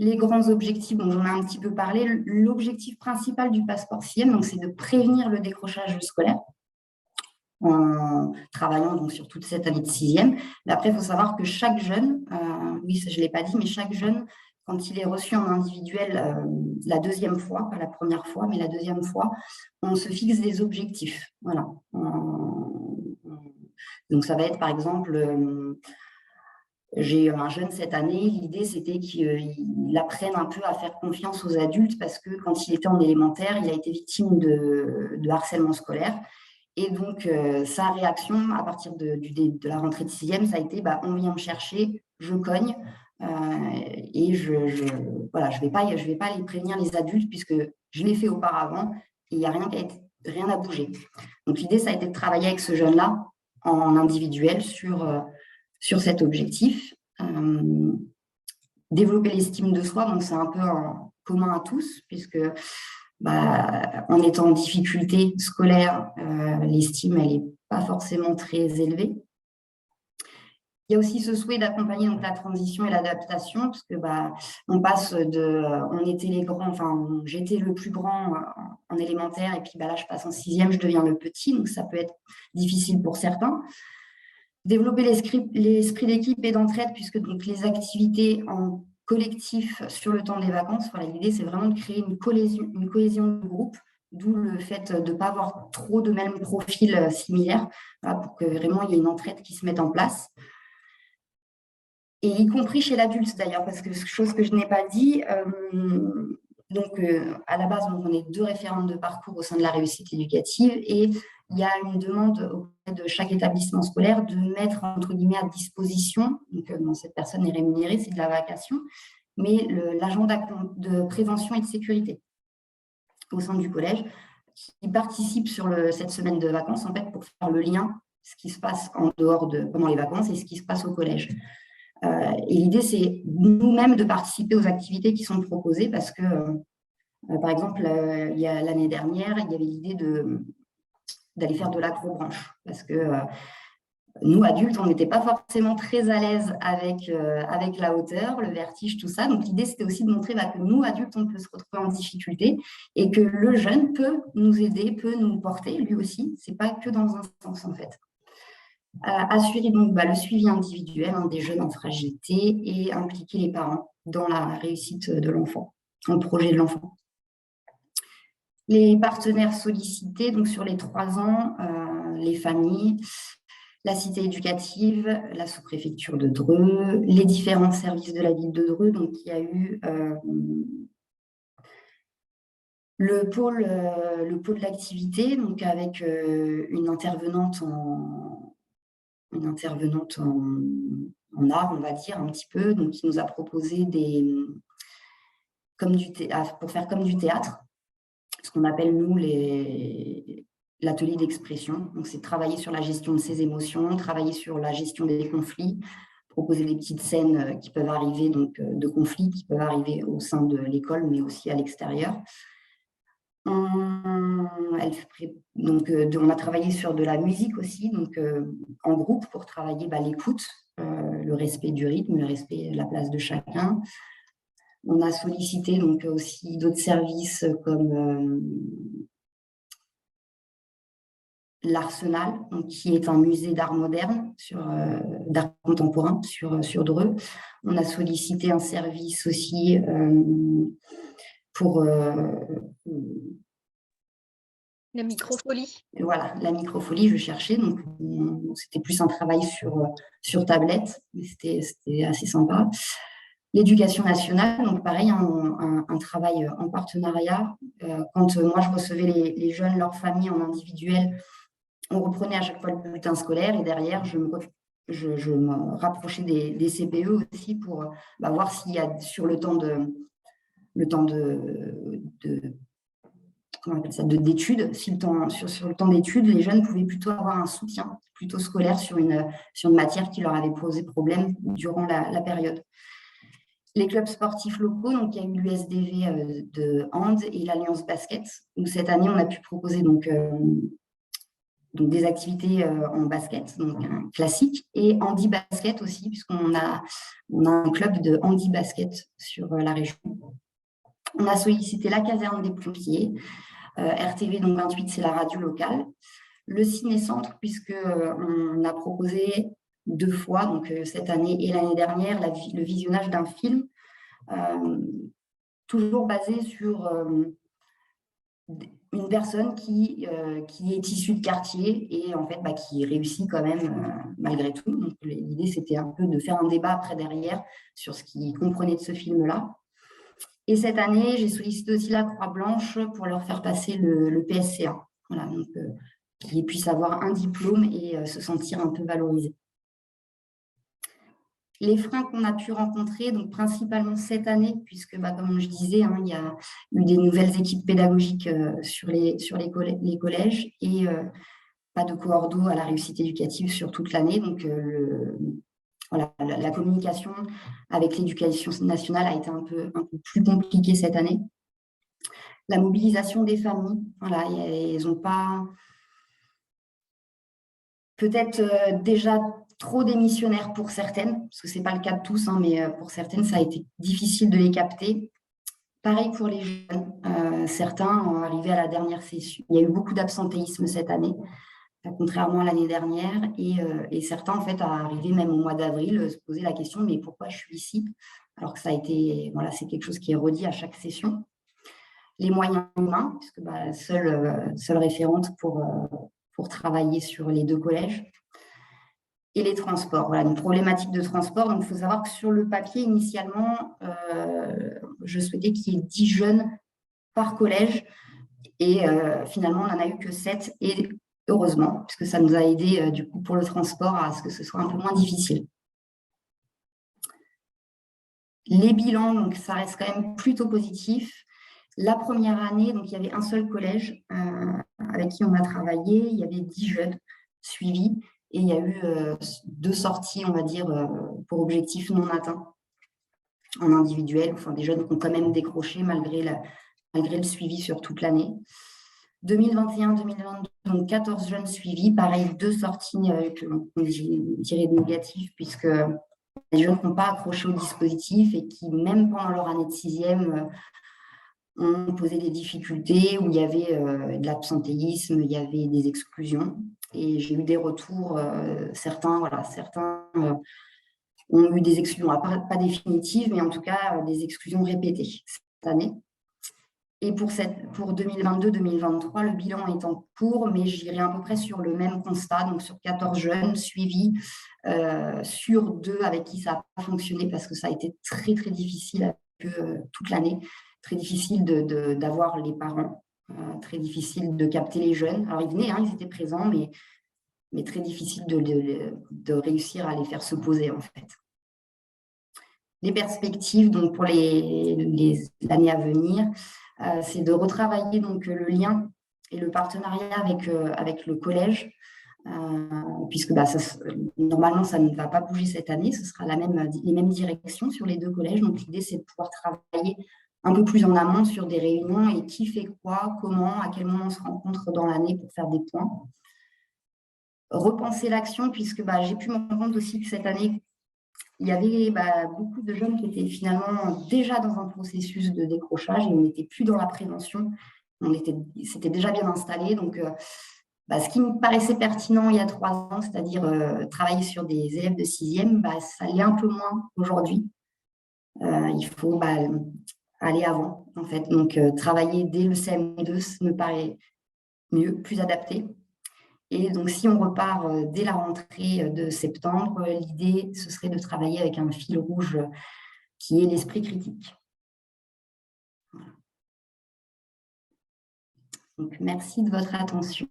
Les grands objectifs, bon, j'en ai un petit peu parlé. L'objectif principal du passeport CIEM, c'est de prévenir le décrochage scolaire en travaillant donc, sur toute cette année de 6e. Mais après, il faut savoir que chaque jeune, oui, ça, je ne l'ai pas dit, mais chaque jeune, quand il est reçu en individuel la deuxième fois, pas la première fois, mais la deuxième fois, on se fixe des objectifs. Voilà. Donc, ça va être, par exemple... J'ai un jeune cette année, l'idée c'était qu'il apprenne un peu à faire confiance aux adultes parce que quand il était en élémentaire, il a été victime de harcèlement scolaire. Et donc, sa réaction à partir de la rentrée de 6e, ça a été on vient me chercher, je cogne et voilà, je vais pas aller prévenir les adultes puisque je l'ai fait auparavant et il n'y a rien à bouger. Donc, l'idée, ça a été de travailler avec ce jeune-là en individuel sur cet objectif. Développer l'estime de soi, donc c'est un peu commun à tous, puisque en étant en difficulté scolaire, l'estime, elle n'est pas forcément très élevée. Il y a aussi ce souhait d'accompagner donc, la transition et l'adaptation, parce que on passe on était les grands, enfin j'étais le plus grand en élémentaire, et puis là je passe en 6e, je deviens le petit, donc ça peut être difficile pour certains. Développer l'esprit d'équipe et d'entraide, puisque donc, les activités en collectif sur le temps des vacances, voilà, l'idée, c'est vraiment de créer une cohésion de groupe, d'où le fait de ne pas avoir trop de mêmes profils similaires, voilà, pour que vraiment il y ait une entraide qui se mette en place. Et y compris chez l'adulte d'ailleurs, parce que chose que je n'ai pas dit, donc à la base, on est 2 référentes de parcours au sein de la réussite éducative et il y a une demande auprès de chaque établissement scolaire de mettre entre guillemets à disposition, donc cette personne est rémunérée, c'est de la vacation, mais l'agenda de prévention et de sécurité au sein du collège qui participe sur cette semaine de vacances en fait pour faire le lien, ce qui se passe en dehors pendant les vacances et ce qui se passe au collège. Et l'idée, c'est nous-mêmes de participer aux activités qui sont proposées parce que, par exemple, l'année dernière, il y avait l'idée d'aller faire de l'acrobranche parce que nous, adultes, on n'était pas forcément très à l'aise avec la hauteur, le vertige, tout ça. Donc, l'idée, c'était aussi de montrer que nous, adultes, on peut se retrouver en difficulté et que le jeune peut nous aider, peut nous porter, lui aussi. Ce n'est pas que dans un sens, en fait. Assurer donc le suivi individuel des jeunes en fragilité et impliquer les parents dans la réussite de l'enfant, dans le projet de l'enfant. Les partenaires sollicités, donc sur les 3 ans, les familles, la cité éducative, la sous-préfecture de Dreux, les différents services de la ville de Dreux. Donc, il y a eu le pôle de l'activité, donc avec une intervenante en art, on va dire, un petit peu, donc qui nous a proposé pour faire comme du théâtre, ce qu'on appelle, nous, l'atelier d'expression. Donc, c'est travailler sur la gestion de ses émotions, travailler sur la gestion des conflits, proposer des petites scènes qui peuvent arriver, donc de conflits qui peuvent arriver au sein de l'école, mais aussi à l'extérieur. On a travaillé sur de la musique aussi, donc en groupe pour travailler l'écoute, le respect du rythme, le respect de la place de chacun. On a sollicité donc aussi d'autres services comme l'Arsenal, qui est un musée d'art moderne, d'art contemporain sur Dreux. On a sollicité un service aussi pour La microfolie. voilà, la microfolie, je cherchais. Donc, c'était plus un travail sur tablette, mais c'était assez sympa. L'éducation nationale, donc pareil, un travail en partenariat. Quand moi, je recevais les jeunes, leurs familles en individuel, on reprenait à chaque fois le bulletin scolaire et derrière, je me rapprochais des CPE aussi pour voir s'il y a sur le temps comment on appelle ça, d'études, sur le temps d'études, les jeunes pouvaient plutôt avoir un soutien plutôt scolaire sur une matière qui leur avait posé problème durant la période. Les clubs sportifs locaux, donc il y a eu l'USDV de hand et l'Alliance Basket, où cette année, on a pu proposer donc des activités en basket, donc classique, et handi basket aussi, puisqu'on a un club de handi basket sur la région. On a sollicité la caserne des pompiers, RTV donc 28, c'est la radio locale, le ciné-centre, puisqu'on a proposé 2 fois, donc cette année et l'année dernière, le visionnage d'un film, toujours basé sur une personne qui est issue de quartier et en fait qui réussit quand même malgré tout. Donc l'idée, c'était un peu de faire un débat après derrière sur ce qu'ils comprenaient de ce film-là. Et cette année, j'ai sollicité aussi la Croix-Blanche pour leur faire passer le PSCA, voilà, donc qu'ils puissent avoir un diplôme et se sentir un peu valorisés. Les freins qu'on a pu rencontrer, donc principalement cette année, puisque comme je disais, il y a eu des nouvelles équipes pédagogiques sur les collèges et pas de coordo à la réussite éducative sur toute l'année. Donc voilà, la communication avec l'éducation nationale a été un peu plus compliquée cette année. La mobilisation des familles, voilà, elles n'ont pas peut-être déjà trop démissionnaires pour certaines, parce que ce n'est pas le cas de tous, mais pour certaines, ça a été difficile de les capter. Pareil pour les jeunes, certains ont arrivé à la dernière session. Il y a eu beaucoup d'absentéisme cette année, contrairement à l'année dernière, et certains, en fait, arrivé même au mois d'avril, se posaient la question, mais pourquoi je suis ici? Alors que ça a été, voilà, c'est quelque chose qui est redit à chaque session. Les moyens humains, puisque seule référente pour travailler sur les 2 collèges. Et les transports, voilà, une problématique de transport. Donc, il faut savoir que sur le papier, initialement, je souhaitais qu'il y ait 10 jeunes par collège. Et finalement, on n'en a eu que 7. Et heureusement, puisque ça nous a aidé, du coup, pour le transport, à ce que ce soit un peu moins difficile. Les bilans, donc, ça reste quand même plutôt positif. La première année, donc, il y avait un seul collège avec qui on a travaillé. Il y avait 10 jeunes suivis. Et il y a eu 2 sorties, on va dire, pour objectifs non atteints en individuel, enfin des jeunes qui ont quand même décroché malgré le suivi sur toute l'année. 2021-2022, donc 14 jeunes suivis, pareil, 2 sorties que l'on dirait négatives, puisque les jeunes qui n'ont pas accroché au dispositif et qui, même pendant leur année de 6e, ont posé des difficultés, où il y avait de l'absentéisme, il y avait des exclusions. Et j'ai eu des retours, certains ont eu des exclusions, pas définitives, mais en tout cas des exclusions répétées cette année. Et pour 2022-2023, le bilan est en cours, mais j'irai à peu près sur le même constat, donc sur 14 jeunes suivis, sur 2 avec qui ça n'a pas fonctionné parce que ça a été très, très difficile toute l'année, très difficile d'avoir les parents. Très difficile de capter les jeunes. Alors, ils venaient, ils étaient présents, mais très difficile de réussir à les faire se poser, en fait. Les perspectives, donc, pour l'année à venir, c'est de retravailler donc, le lien et le partenariat avec le collège, puisque normalement, ça ne va pas bouger cette année. Ce sera les mêmes directions sur les 2 collèges. Donc, l'idée, c'est de pouvoir travailler un peu plus en amont sur des réunions et qui fait quoi, comment, à quel moment on se rencontre dans l'année pour faire des points. Repenser l'action, puisque j'ai pu me rendre compte aussi que cette année, il y avait beaucoup de jeunes qui étaient finalement déjà dans un processus de décrochage et on n'était plus dans la prévention. C'était déjà bien installé. Donc, ce qui me paraissait pertinent il y a 3 ans, c'est-à-dire travailler sur des élèves de 6e, ça l'est un peu moins aujourd'hui. Il faut aller avant, en fait. Donc, travailler dès le CM2 me paraît mieux, plus adapté. Et donc, si on repart dès la rentrée de septembre, l'idée, ce serait de travailler avec un fil rouge qui est l'esprit critique. Voilà. Donc, merci de votre attention.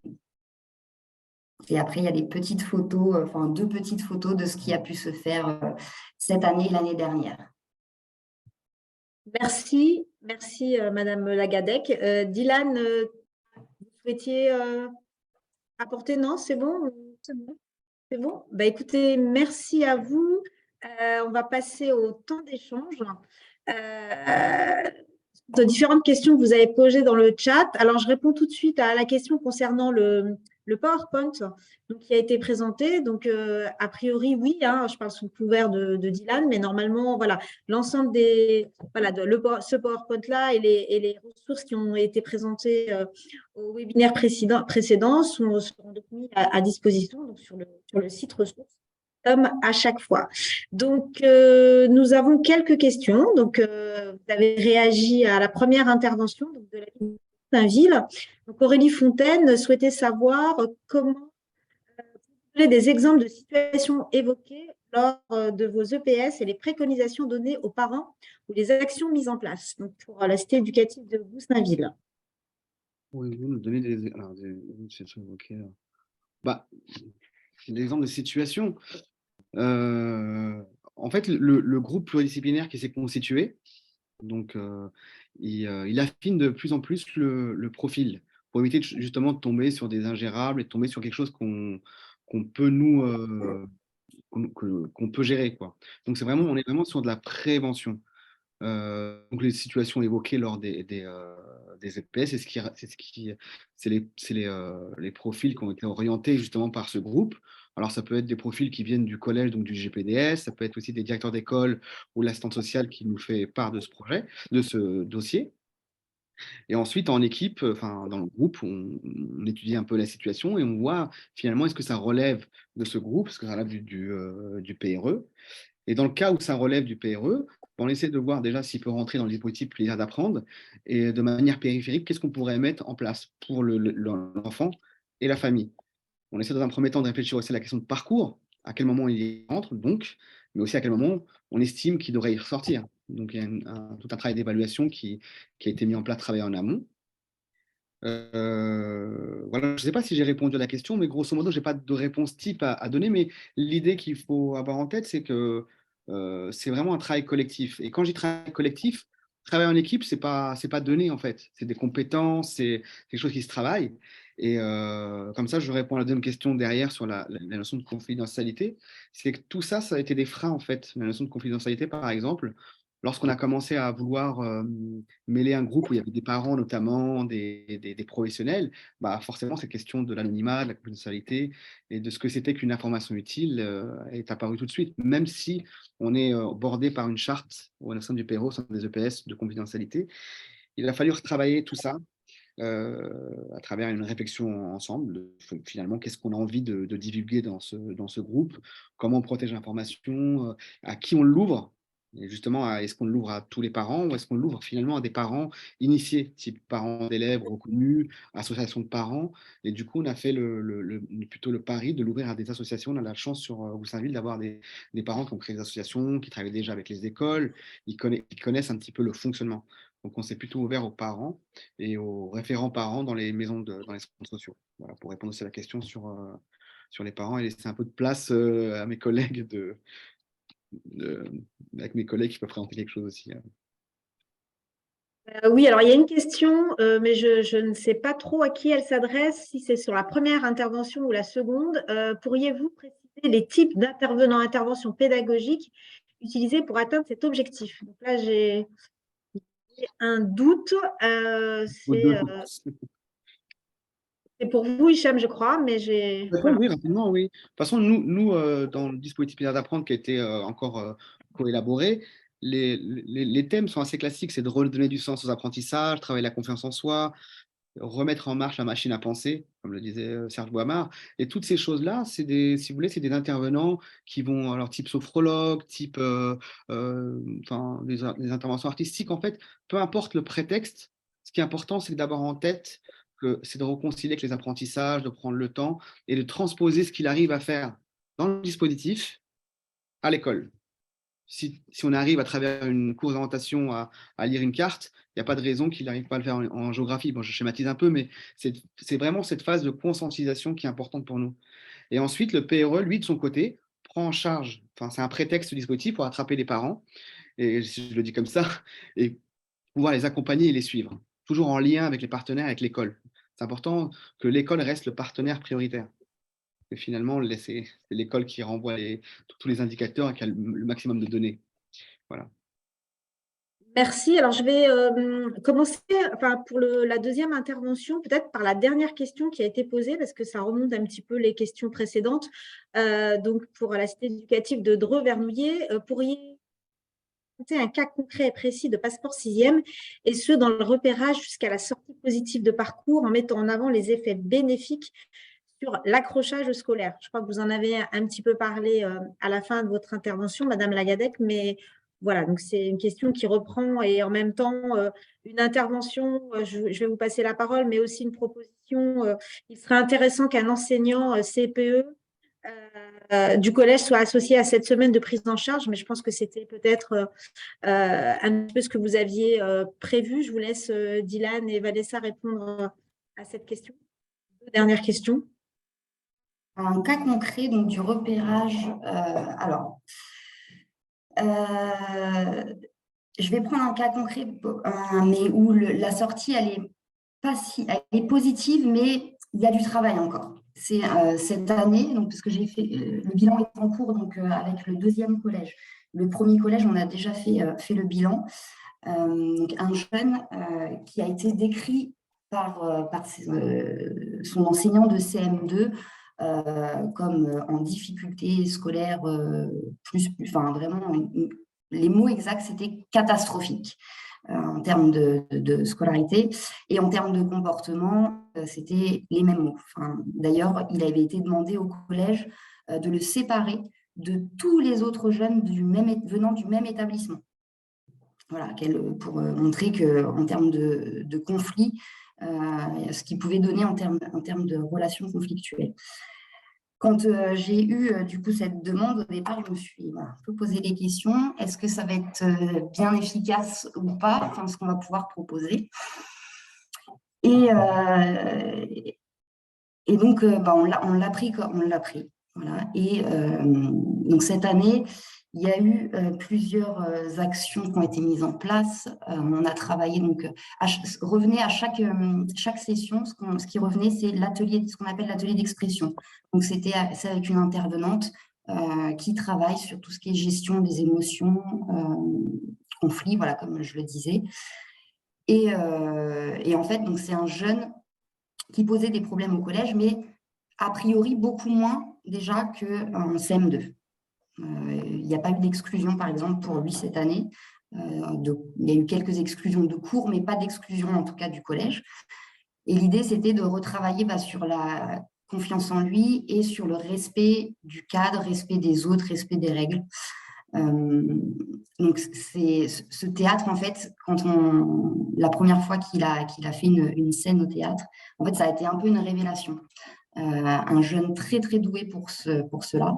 Et après, il y a des petites photos, 2 petites photos de ce qui a pu se faire cette année et l'année dernière. Merci, Madame Lagadec. Dylan, vous souhaitiez apporter? Non, c'est bon? C'est bon. C'est bon? Écoutez, merci à vous. On va passer au temps d'échange. De différentes questions que vous avez posées dans le chat. Alors, je réponds tout de suite à la question concernant le PowerPoint qui a été présenté. Donc, a priori, oui, je parle sous le couvert de Dylan, mais normalement, voilà, l'ensemble ce PowerPoint-là et les ressources qui ont été présentées au webinaire précédent seront donc mis à disposition donc, sur le site ressources, comme à chaque fois. Donc, nous avons quelques questions. Donc, vous avez réagi à la première intervention de la ville d'Ainville. Donc, Aurélie Fontaine souhaitait savoir comment vous avez des exemples de situations évoquées lors de vos EPS et les préconisations données aux parents ou les actions mises en place donc pour la cité éducative de Goussainville. Pouvez-vous nous donner des situations évoquées des exemples de situations. En fait, le groupe pluridisciplinaire qui s'est constitué, donc il affine de plus en plus le profil pour éviter justement de tomber sur des ingérables et de tomber sur quelque chose qu'on peut qu'on peut gérer, quoi. Donc on est vraiment sur de la prévention. Donc les situations évoquées lors des EPS, c'est les profils qui ont été orientés justement par ce groupe. Alors ça peut être des profils qui viennent du collège, donc du GPDS, ça peut être aussi des directeurs d'école ou l'assistante sociale qui nous fait part de ce projet, de ce dossier. Et ensuite, en équipe, dans le groupe, on étudie un peu la situation et on voit finalement est-ce que ça relève de ce groupe, est-ce que ça relève du PRE. Et dans le cas où ça relève du PRE, on essaie de voir déjà s'il peut rentrer dans le dispositif plaisir d'apprendre et de manière périphérique, qu'est-ce qu'on pourrait mettre en place pour l'enfant et la famille. On essaie dans un premier temps de réfléchir aussi à la question de parcours, à quel moment il y entre, donc, mais aussi à quel moment on estime qu'il devrait y ressortir. Donc, il y a tout un travail d'évaluation qui a été mis en place, travaillé en amont. Voilà, je ne sais pas si j'ai répondu à la question, mais grosso modo, je n'ai pas de réponse type à donner, mais l'idée qu'il faut avoir en tête, c'est que c'est vraiment un travail collectif. Et quand j'y travaille collectif, travailler en équipe, c'est pas donné en fait. C'est des compétences, c'est quelque chose qui se travaille. Et comme ça, je réponds à la deuxième question derrière sur la notion de confidentialité. C'est que tout ça, ça a été des freins en fait. La notion de confidentialité, par exemple, lorsqu'on a commencé à vouloir mêler un groupe où il y avait des parents notamment, des professionnels, forcément, cette question de l'anonymat, de la confidentialité et de ce que c'était qu'une information utile est apparue tout de suite, même si on est bordé par une charte au sein du PRO, au sein des EPS de confidentialité. Il a fallu retravailler tout ça à travers une réflexion ensemble, finalement, qu'est-ce qu'on a envie de divulguer dans ce groupe, comment on protège l'information, à qui on l'ouvre. Et justement, est-ce qu'on l'ouvre à tous les parents ou est-ce qu'on l'ouvre finalement à des parents initiés, type parents d'élèves reconnus, associations de parents. Et du coup, on a fait plutôt le pari de l'ouvrir à des associations. On a la chance sur Goussainville d'avoir des parents qui ont créé des associations, qui travaillent déjà avec les écoles, ils connaissent un petit peu le fonctionnement. Donc, on s'est plutôt ouvert aux parents et aux référents parents dans les maisons, dans les centres sociaux. Voilà, pour répondre aussi à la question sur les parents et laisser un peu de place à mes collègues avec mes collègues qui peuvent présenter quelque chose aussi. Oui, alors il y a une question, mais je ne sais pas trop à qui elle s'adresse, si c'est sur la première intervention ou la seconde. Pourriez-vous préciser les types interventions pédagogiques utilisés pour atteindre cet objectif? Donc là, j'ai un doute. C'est pour vous, Hicham, je crois, mais j'ai… D'accord, Voilà. oui, rapidement, oui. De toute façon, nous dans le dispositif Plaisir d'apprendre qui a été encore coélaboré, les thèmes sont assez classiques. C'est de redonner du sens aux apprentissages, travailler la confiance en soi, remettre en marche la machine à penser, comme le disait Serge Boimard. Et toutes ces choses-là, si vous voulez, c'est des intervenants qui vont, alors type sophrologue, type enfin, des interventions artistiques. En fait, peu importe le prétexte, ce qui est important, c'est d'avoir en tête que c'est de réconcilier avec les apprentissages, de prendre le temps et de transposer ce qu'il arrive à faire dans le dispositif à l'école. Si on arrive à travers une course d'orientation à lire une carte, il n'y a pas de raison qu'il n'arrive pas à le faire en géographie. Bon, je schématise un peu, mais c'est vraiment cette phase de conscientisation qui est importante pour nous. Et ensuite, le PRE, lui, de son côté, prend en charge, enfin, c'est un prétexte dispositif pour attraper les parents, et je le dis comme ça, et pouvoir les accompagner et les suivre, toujours en lien avec les partenaires, avec l'école. C'est important que l'école reste le partenaire prioritaire. Et finalement, c'est l'école qui renvoie tous les indicateurs et qui a le maximum de données. Voilà. Merci. Alors, je vais commencer pour la deuxième intervention, peut-être par la dernière question qui a été posée, parce que ça remonte un petit peu les questions précédentes. Donc, pour la cité éducative de Dreux-Vernouillet, pourriez-vous présenter un cas concret et précis de passeport 6e, et ce, dans le repérage jusqu'à la sortie positive de parcours, en mettant en avant les effets bénéfiques sur l'accrochage scolaire. Je crois que vous en avez un petit peu parlé à la fin de votre intervention, Madame Lagadec, mais voilà, donc c'est une question qui reprend et en même temps une intervention, je vais vous passer la parole, mais aussi une proposition. Il serait intéressant qu'un enseignant CPE du collège soit associé à cette semaine de prise en charge, mais je pense que c'était peut-être un peu ce que vous aviez prévu. Je vous laisse, Dylan et Vanessa, répondre à cette question. Dernière question. Un cas concret donc, du repérage. Alors, je vais prendre un cas concret, mais où la sortie, elle est positive, mais il y a du travail encore. C'est cette année, donc, parce que j'ai fait le bilan est en cours donc, avec le deuxième collège. Le premier collège, on a déjà fait le bilan. Donc un jeune qui a été décrit par son enseignant de CM2 comme en difficulté scolaire, enfin vraiment, les mots exacts, c'était catastrophique en termes de scolarité, et en termes de comportement, c'était les mêmes mots. Enfin, d'ailleurs, il avait été demandé au collège de le séparer de tous les autres jeunes venant du même établissement. Voilà, pour montrer qu'en termes de conflit, ce qu'il pouvait donner en termes de relations conflictuelles. Quand j'ai eu du coup cette demande, au départ, je me suis un peu posé des questions. Est-ce que ça va être bien efficace ou pas, enfin, ce qu'on va pouvoir proposer. Et donc, on l'a pris. Voilà. Et donc, cette année, il y a eu plusieurs actions qui ont été mises en place. On a travaillé, donc, revenait à chaque session, ce qui revenait, c'est ce qu'on appelle l'atelier d'expression. Donc, c'est avec une intervenante qui travaille sur tout ce qui est gestion des émotions, conflits, voilà, comme je le disais. Et en fait, donc, c'est un jeune qui posait des problèmes au collège, mais a priori beaucoup moins déjà qu'en CM2. Il n'y a pas eu d'exclusion, par exemple, pour lui cette année. Il y a eu quelques exclusions de cours, mais pas d'exclusion, en tout cas, du collège. Et l'idée, c'était de retravailler sur la confiance en lui et sur le respect du cadre, respect des autres, respect des règles. Donc, c'est ce théâtre, en fait, la première fois qu'il a fait une scène au théâtre, en fait, ça a été un peu une révélation. Un jeune très, très doué pour cela.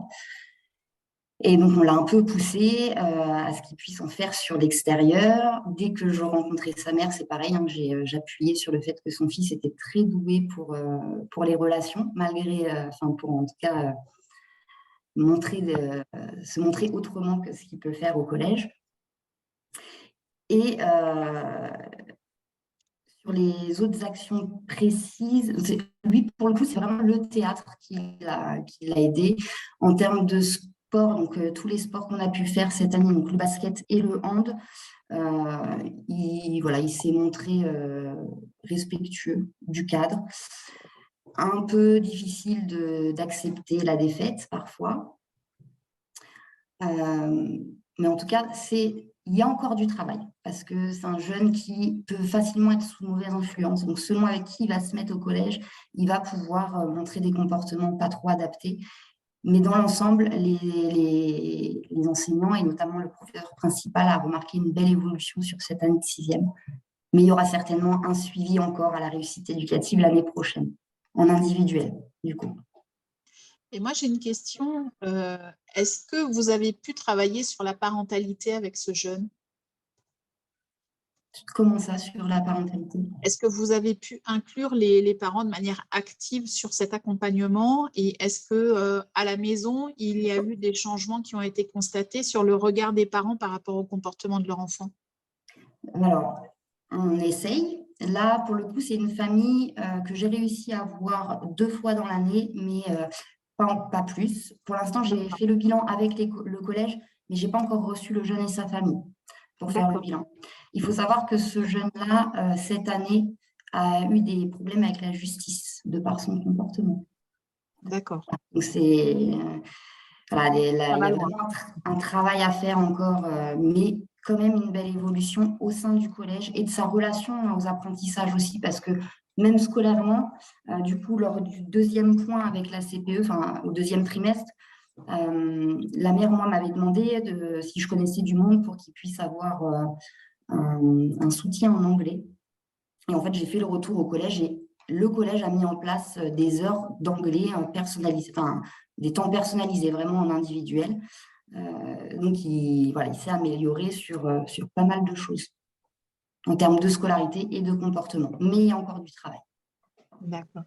Et donc, on l'a un peu poussé à ce qu'il puisse en faire sur l'extérieur. Dès que je rencontrais sa mère, c'est pareil, hein, j'appuyais sur le fait que son fils était très doué pour les relations, malgré, pour en tout cas se montrer autrement que ce qu'il peut faire au collège. Et sur les autres actions précises, lui, pour le coup, c'est vraiment le théâtre qui l'a aidé en termes de sport. Donc, tous les sports qu'on a pu faire cette année, donc le basket et le hand, il s'est montré respectueux du cadre. un peu difficile d'accepter la défaite parfois. Mais en tout cas, il y a encore du travail parce que c'est un jeune qui peut facilement être sous mauvaise influence. Donc, selon avec qui il va se mettre au collège, il va pouvoir montrer des comportements pas trop adaptés. Mais dans l'ensemble, les enseignants et notamment le professeur principal a remarqué une belle évolution sur cette année de 6e. Mais il y aura certainement un suivi encore à la réussite éducative l'année prochaine, en individuel, du coup. Et moi, j'ai une question. Est-ce que vous avez pu travailler sur la parentalité avec ce jeune? Comment ça, sur la parentalité? Est-ce que vous avez pu inclure les parents de manière active sur cet accompagnement? Et est-ce que à la maison, il y a eu des changements qui ont été constatés sur le regard des parents par rapport au comportement de leur enfant? Alors, on essaye. Là, pour le coup, c'est une famille que j'ai réussi à voir 2 fois dans l'année, mais pas plus. Pour l'instant, j'ai fait le bilan avec le collège, mais je n'ai pas encore reçu le jeune et sa famille pour faire le bilan. Il faut savoir que ce jeune-là, cette année, a eu des problèmes avec la justice de par son comportement. D'accord. Donc, il y a vraiment un travail à faire encore, mais quand même une belle évolution au sein du collège et de sa relation aux apprentissages aussi, parce que même scolairement, du coup, lors du 2e point avec la CPE, enfin au 2e trimestre, la mère, moi, m'avait demandé si je connaissais du monde pour qu'il puisse avoir un soutien en anglais. Et en fait, j'ai fait le retour au collège et le collège a mis en place des heures d'anglais personnalisées, enfin des temps personnalisés vraiment en individuel. Donc, il s'est amélioré sur pas mal de choses en termes de scolarité et de comportement. Mais il y a encore du travail. D'accord.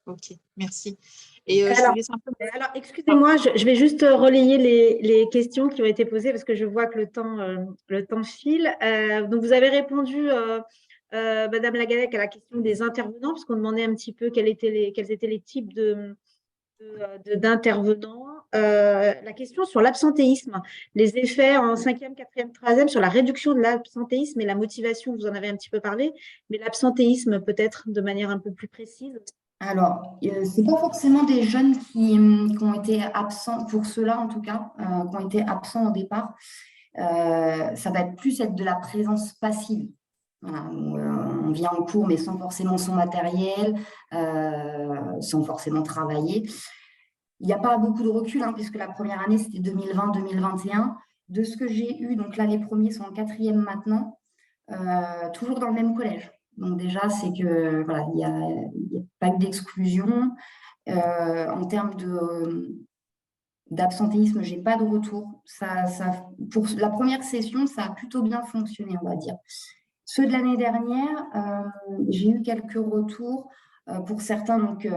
Ok, merci. Et alors, excusez-moi, je vais juste relayer les questions qui ont été posées parce que je vois que le temps file. Donc, vous avez répondu, Madame Lagalec, à la question des intervenants, parce qu'on demandait un petit peu quels étaient les types d'intervenants. La question sur l'absentéisme, les effets en 5e, 4e, 3e sur la réduction de l'absentéisme et la motivation, vous en avez un petit peu parlé, mais l'absentéisme peut-être de manière un peu plus précise. Alors, ce n'est pas forcément des jeunes qui ont été absents, pour ceux-là en tout cas, qui ont été absents au départ. Ça va plus être de la présence passive. Voilà, on vient en cours, mais sans forcément son matériel, sans forcément travailler. Il n'y a pas beaucoup de recul, puisque la première année, c'était 2020-2021. De ce que j'ai eu, donc là, les premiers sont en 4e maintenant, toujours dans le même collège. Donc déjà, c'est que voilà, il n'y a pas eu d'exclusion. En termes d'absentéisme, je n'ai pas de retour. Pour la première session, ça a plutôt bien fonctionné, on va dire. Ceux de l'année dernière, j'ai eu quelques retours pour certains, donc,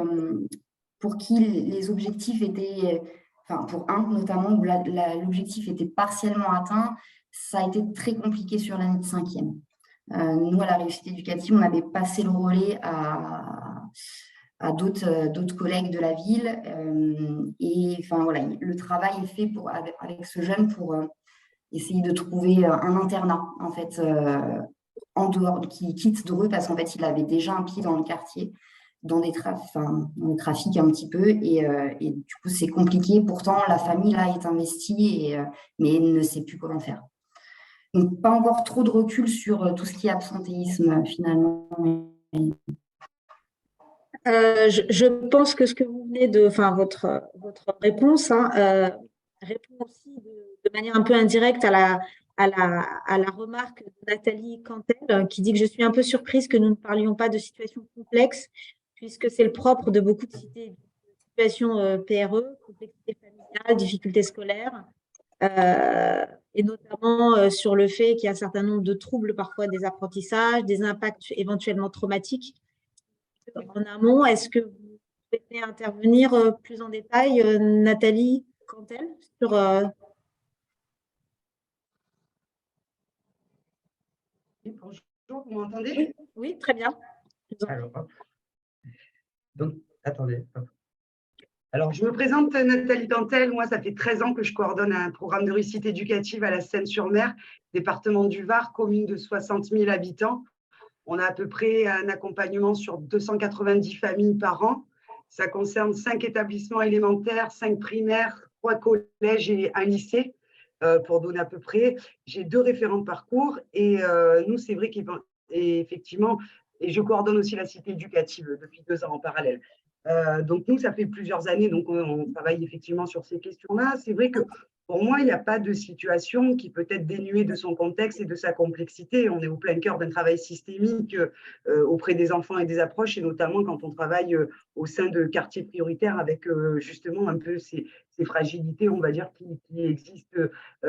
pour qui les objectifs étaient, enfin pour un notamment, où l'objectif était partiellement atteint, ça a été très compliqué sur l'année de 5e. Nous, à la réussite éducative, on avait passé le relais à d'autres collègues de la ville. Et enfin, voilà, le travail est fait avec ce jeune pour essayer de trouver un internat, en fait, en dehors, qui quitte Dreux, parce qu'en fait, il avait déjà un pied dans le quartier, dans des trafics un petit peu. Et du coup, c'est compliqué. Pourtant, la famille, là, est investie, mais ne sait plus comment faire. Donc, pas encore trop de recul sur tout ce qui est absentéisme, finalement. Je pense que ce que vous venez de, enfin votre réponse répond aussi de manière un peu indirecte à la remarque de Nathalie Cantel, qui dit que je suis un peu surprise que nous ne parlions pas de situations complexes, puisque c'est le propre de beaucoup de situations PRE, complexité familiale, difficultés scolaires. Et notamment sur le fait qu'il y a un certain nombre de troubles parfois des apprentissages, des impacts éventuellement traumatiques. En amont, est-ce que vous souhaitez intervenir plus en détail, Nathalie Cantel, sur… Bonjour, vous m'entendez? Oui, très bien. Alors, donc, attendez. Alors, je me présente Nathalie Cantel. Moi, ça fait 13 ans que je coordonne un programme de réussite éducative à la Seine-sur-Mer, département du Var, commune de 60 000 habitants. On a à peu près un accompagnement sur 290 familles par an. Ça concerne 5 établissements élémentaires, 5 primaires, 3 collèges et un lycée, pour donner à peu près. J'ai 2 référents de parcours et nous, c'est vrai qu'effectivement, et je coordonne aussi la cité éducative depuis 2 ans en parallèle. Donc, nous, ça fait plusieurs années, donc on travaille effectivement sur ces questions-là. C'est vrai que pour moi, il n'y a pas de situation qui peut être dénuée de son contexte et de sa complexité. On est au plein cœur d'un travail systémique auprès des enfants et des approches, et notamment quand on travaille au sein de quartiers prioritaires avec justement un peu ces fragilités, on va dire, qui existent,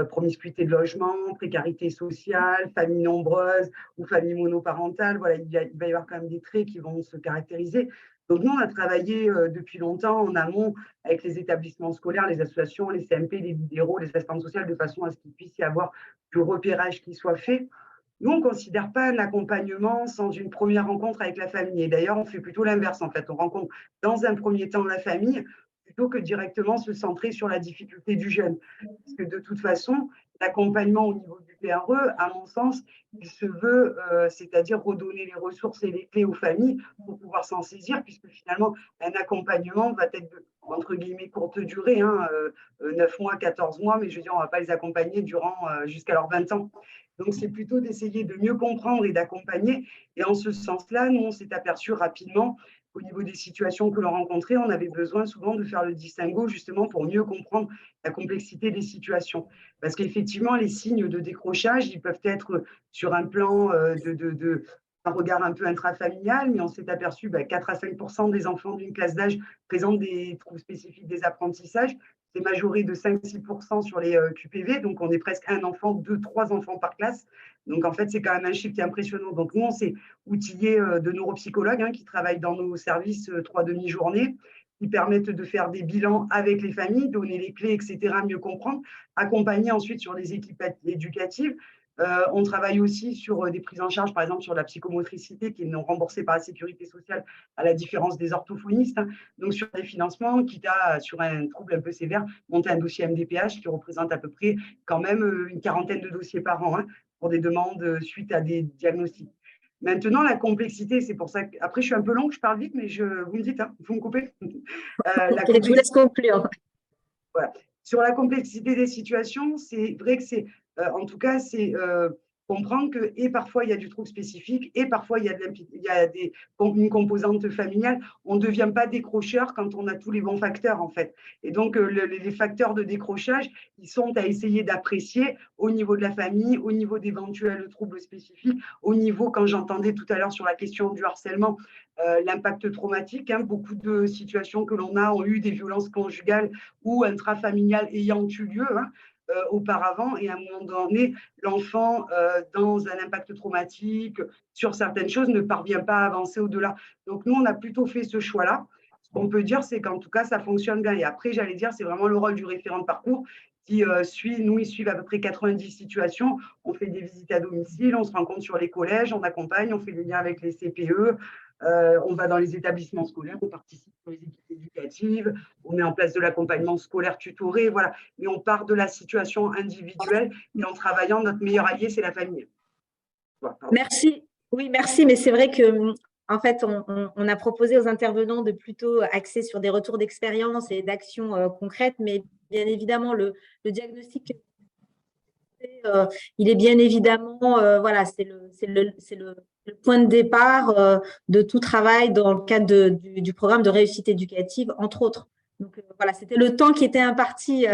promiscuité de logement, précarité sociale, famille nombreuse ou famille monoparentale. Voilà, il va y avoir quand même des traits qui vont se caractériser. Donc, nous, on a travaillé depuis longtemps en amont avec les établissements scolaires, les associations, les CMP, les libéraux, les assistantes sociales, de façon à ce qu'il puisse y avoir du repérage qui soit fait. Nous, on ne considère pas un accompagnement sans une première rencontre avec la famille. Et d'ailleurs, on fait plutôt l'inverse, en fait. On rencontre dans un premier temps la famille plutôt que directement se centrer sur la difficulté du jeune. Parce que de toute façon, l'accompagnement au niveau du PRE, à mon sens, il se veut, c'est-à-dire redonner les ressources et les clés aux familles pour pouvoir s'en saisir, puisque finalement, un accompagnement va être de, entre guillemets, courte durée, 9 mois, 14 mois, mais je veux dire, on ne va pas les accompagner durant jusqu'à leurs 20 ans. Donc, c'est plutôt d'essayer de mieux comprendre et d'accompagner. Et en ce sens-là, nous, on s'est aperçu rapidement au niveau des situations que l'on rencontrait, on avait besoin souvent de faire le distinguo justement pour mieux comprendre la complexité des situations. Parce qu'effectivement, les signes de décrochage, ils peuvent être sur un plan un regard un peu intrafamilial, mais on s'est aperçu que 4 à 5% des enfants d'une classe d'âge présentent des troubles spécifiques des apprentissages. C'est majoré de 5-6% sur les QPV, donc on est presque 1 enfant, 2, 3 enfants par classe. Donc en fait, c'est quand même un chiffre qui est impressionnant. Donc nous, on s'est outillés de neuropsychologues qui travaillent dans nos services 3 demi-journées, qui permettent de faire des bilans avec les familles, donner les clés, etc., mieux comprendre, accompagner ensuite sur les équipes éducatives. On travaille aussi sur des prises en charge, par exemple sur la psychomotricité qui est non remboursée par la sécurité sociale, à la différence des orthophonistes. Donc sur des financements, quitte à, sur un trouble un peu sévère, monter un dossier MDPH qui représente à peu près quand même une quarantaine de dossiers par an pour des demandes suite à des diagnostics. Maintenant, la complexité, c'est pour ça que, après, je suis un peu longue, je parle vite, mais vous me dites, vous me coupez. Je vous laisse conclure. Voilà. Sur la complexité des situations, c'est vrai que c'est, en tout cas, c'est comprendre que, et parfois, il y a du trouble spécifique, et parfois, il y a une composante familiale. On ne devient pas décrocheur quand on a tous les bons facteurs, en fait. Et donc, les facteurs de décrochage, ils sont à essayer d'apprécier au niveau de la famille, au niveau d'éventuels troubles spécifiques, au niveau, quand j'entendais tout à l'heure sur la question du harcèlement, l'impact traumatique. Beaucoup de situations que l'on a ont eu des violences conjugales ou intrafamiliales ayant eu lieu auparavant, et à un moment donné, l'enfant, dans un impact traumatique, sur certaines choses, ne parvient pas à avancer au-delà. Donc, nous, on a plutôt fait ce choix-là. Ce qu'on peut dire, c'est qu'en tout cas, ça fonctionne bien. Et après, j'allais dire, c'est vraiment le rôle du référent de parcours qui nous, ils suivent à peu près 90 situations. On fait des visites à domicile, on se rencontre sur les collèges, on accompagne, on fait des liens avec les CPE, on va dans les établissements scolaires, on participe aux équipes éducatives, on met en place de l'accompagnement scolaire tutoré, voilà. Mais on part de la situation individuelle et en travaillant, notre meilleur allié, c'est la famille. Voilà, merci. Oui, merci, mais c'est vrai que en fait, on a proposé aux intervenants de plutôt axer sur des retours d'expérience et d'actions concrètes, mais bien évidemment, le diagnostic, il est bien évidemment, voilà, c'est le point de départ de tout travail dans le cadre du programme de réussite éducative, entre autres. Donc voilà, c'était le temps qui était imparti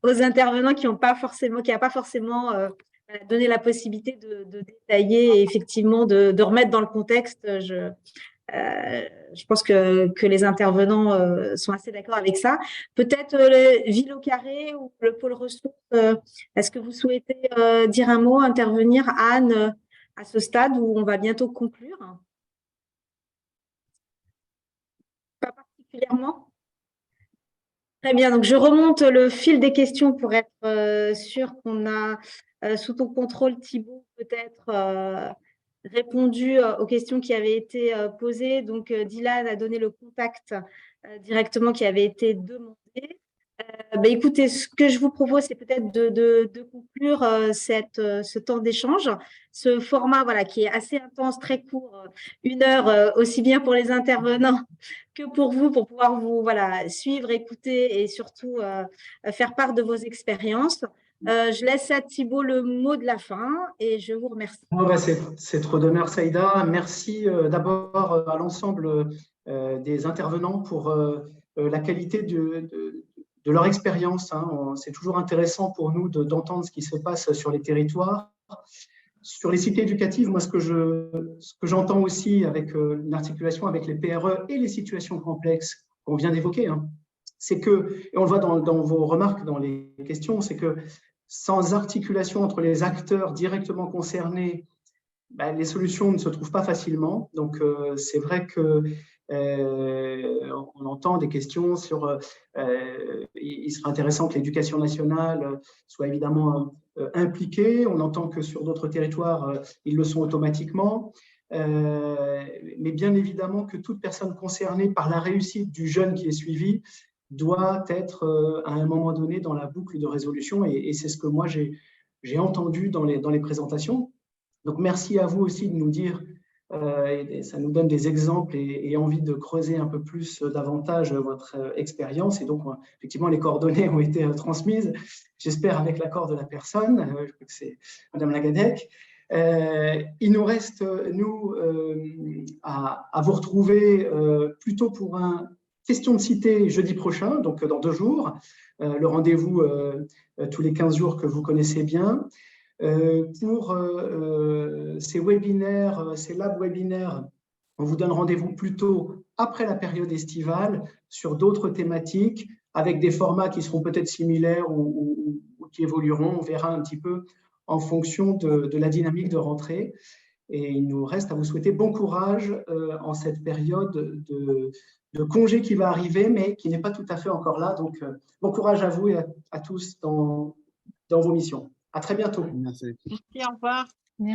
aux intervenants qui n'ont pas forcément, donné la possibilité de détailler et effectivement de remettre dans le contexte. Je pense que les intervenants sont assez d'accord avec ça. Peut-être Ville au Carré ou le pôle ressources, est-ce que vous souhaitez dire un mot, intervenir, Anne, à ce stade où on va bientôt conclure? Pas particulièrement? Très bien, donc je remonte le fil des questions pour être sûre qu'on a, sous ton contrôle, Thibaut, peut-être répondu aux questions qui avaient été posées. Donc, Dylan a donné le contact directement qui avait été demandé. Écoutez, ce que je vous propose, c'est peut-être de conclure ce temps d'échange. Ce format voilà, qui est assez intense, très court, 1 heure, aussi bien pour les intervenants que pour vous, pour pouvoir vous voilà, suivre, écouter et surtout faire part de vos expériences. Je laisse à Thibaut le mot de la fin et je vous remercie. C'est trop d'honneur, Saïda. Merci d'abord à l'ensemble des intervenants pour la qualité de leur expérience. C'est toujours intéressant pour nous d'entendre ce qui se passe sur les territoires. Sur les cités éducatives, moi, ce que j'entends aussi avec une articulation avec les PRE et les situations complexes qu'on vient d'évoquer, c'est que, et on le voit dans vos remarques, dans les questions, c'est que sans articulation entre les acteurs directement concernés, les solutions ne se trouvent pas facilement. Donc, c'est vrai que on entend des questions sur il serait intéressant que l'éducation nationale soit évidemment impliquée. On entend que sur d'autres territoires, ils le sont automatiquement. Mais bien évidemment que toute personne concernée par la réussite du jeune qui est suivi doit être à un moment donné dans la boucle de résolution. Et c'est ce que moi, j'ai entendu dans les présentations. Donc, merci à vous aussi de nous dire, ça nous donne des exemples et envie de creuser un peu plus davantage votre expérience. Et donc, effectivement, les coordonnées ont été transmises, j'espère avec l'accord de la personne, je crois que c'est Madame Lagadec. Il nous reste, nous, à vous retrouver plutôt pour un question de cité jeudi prochain, donc dans 2 jours, le rendez-vous tous les 15 jours que vous connaissez bien. Pour ces webinaires, ces labs webinaires, on vous donne rendez-vous plutôt après la période estivale sur d'autres thématiques avec des formats qui seront peut-être similaires ou qui évolueront. On verra un petit peu en fonction de la dynamique de rentrée. Et il nous reste à vous souhaiter bon courage en cette période de congé qui va arriver, mais qui n'est pas tout à fait encore là. Donc, bon courage à vous et à tous dans vos missions. À très bientôt. Merci. Merci, au revoir. Merci.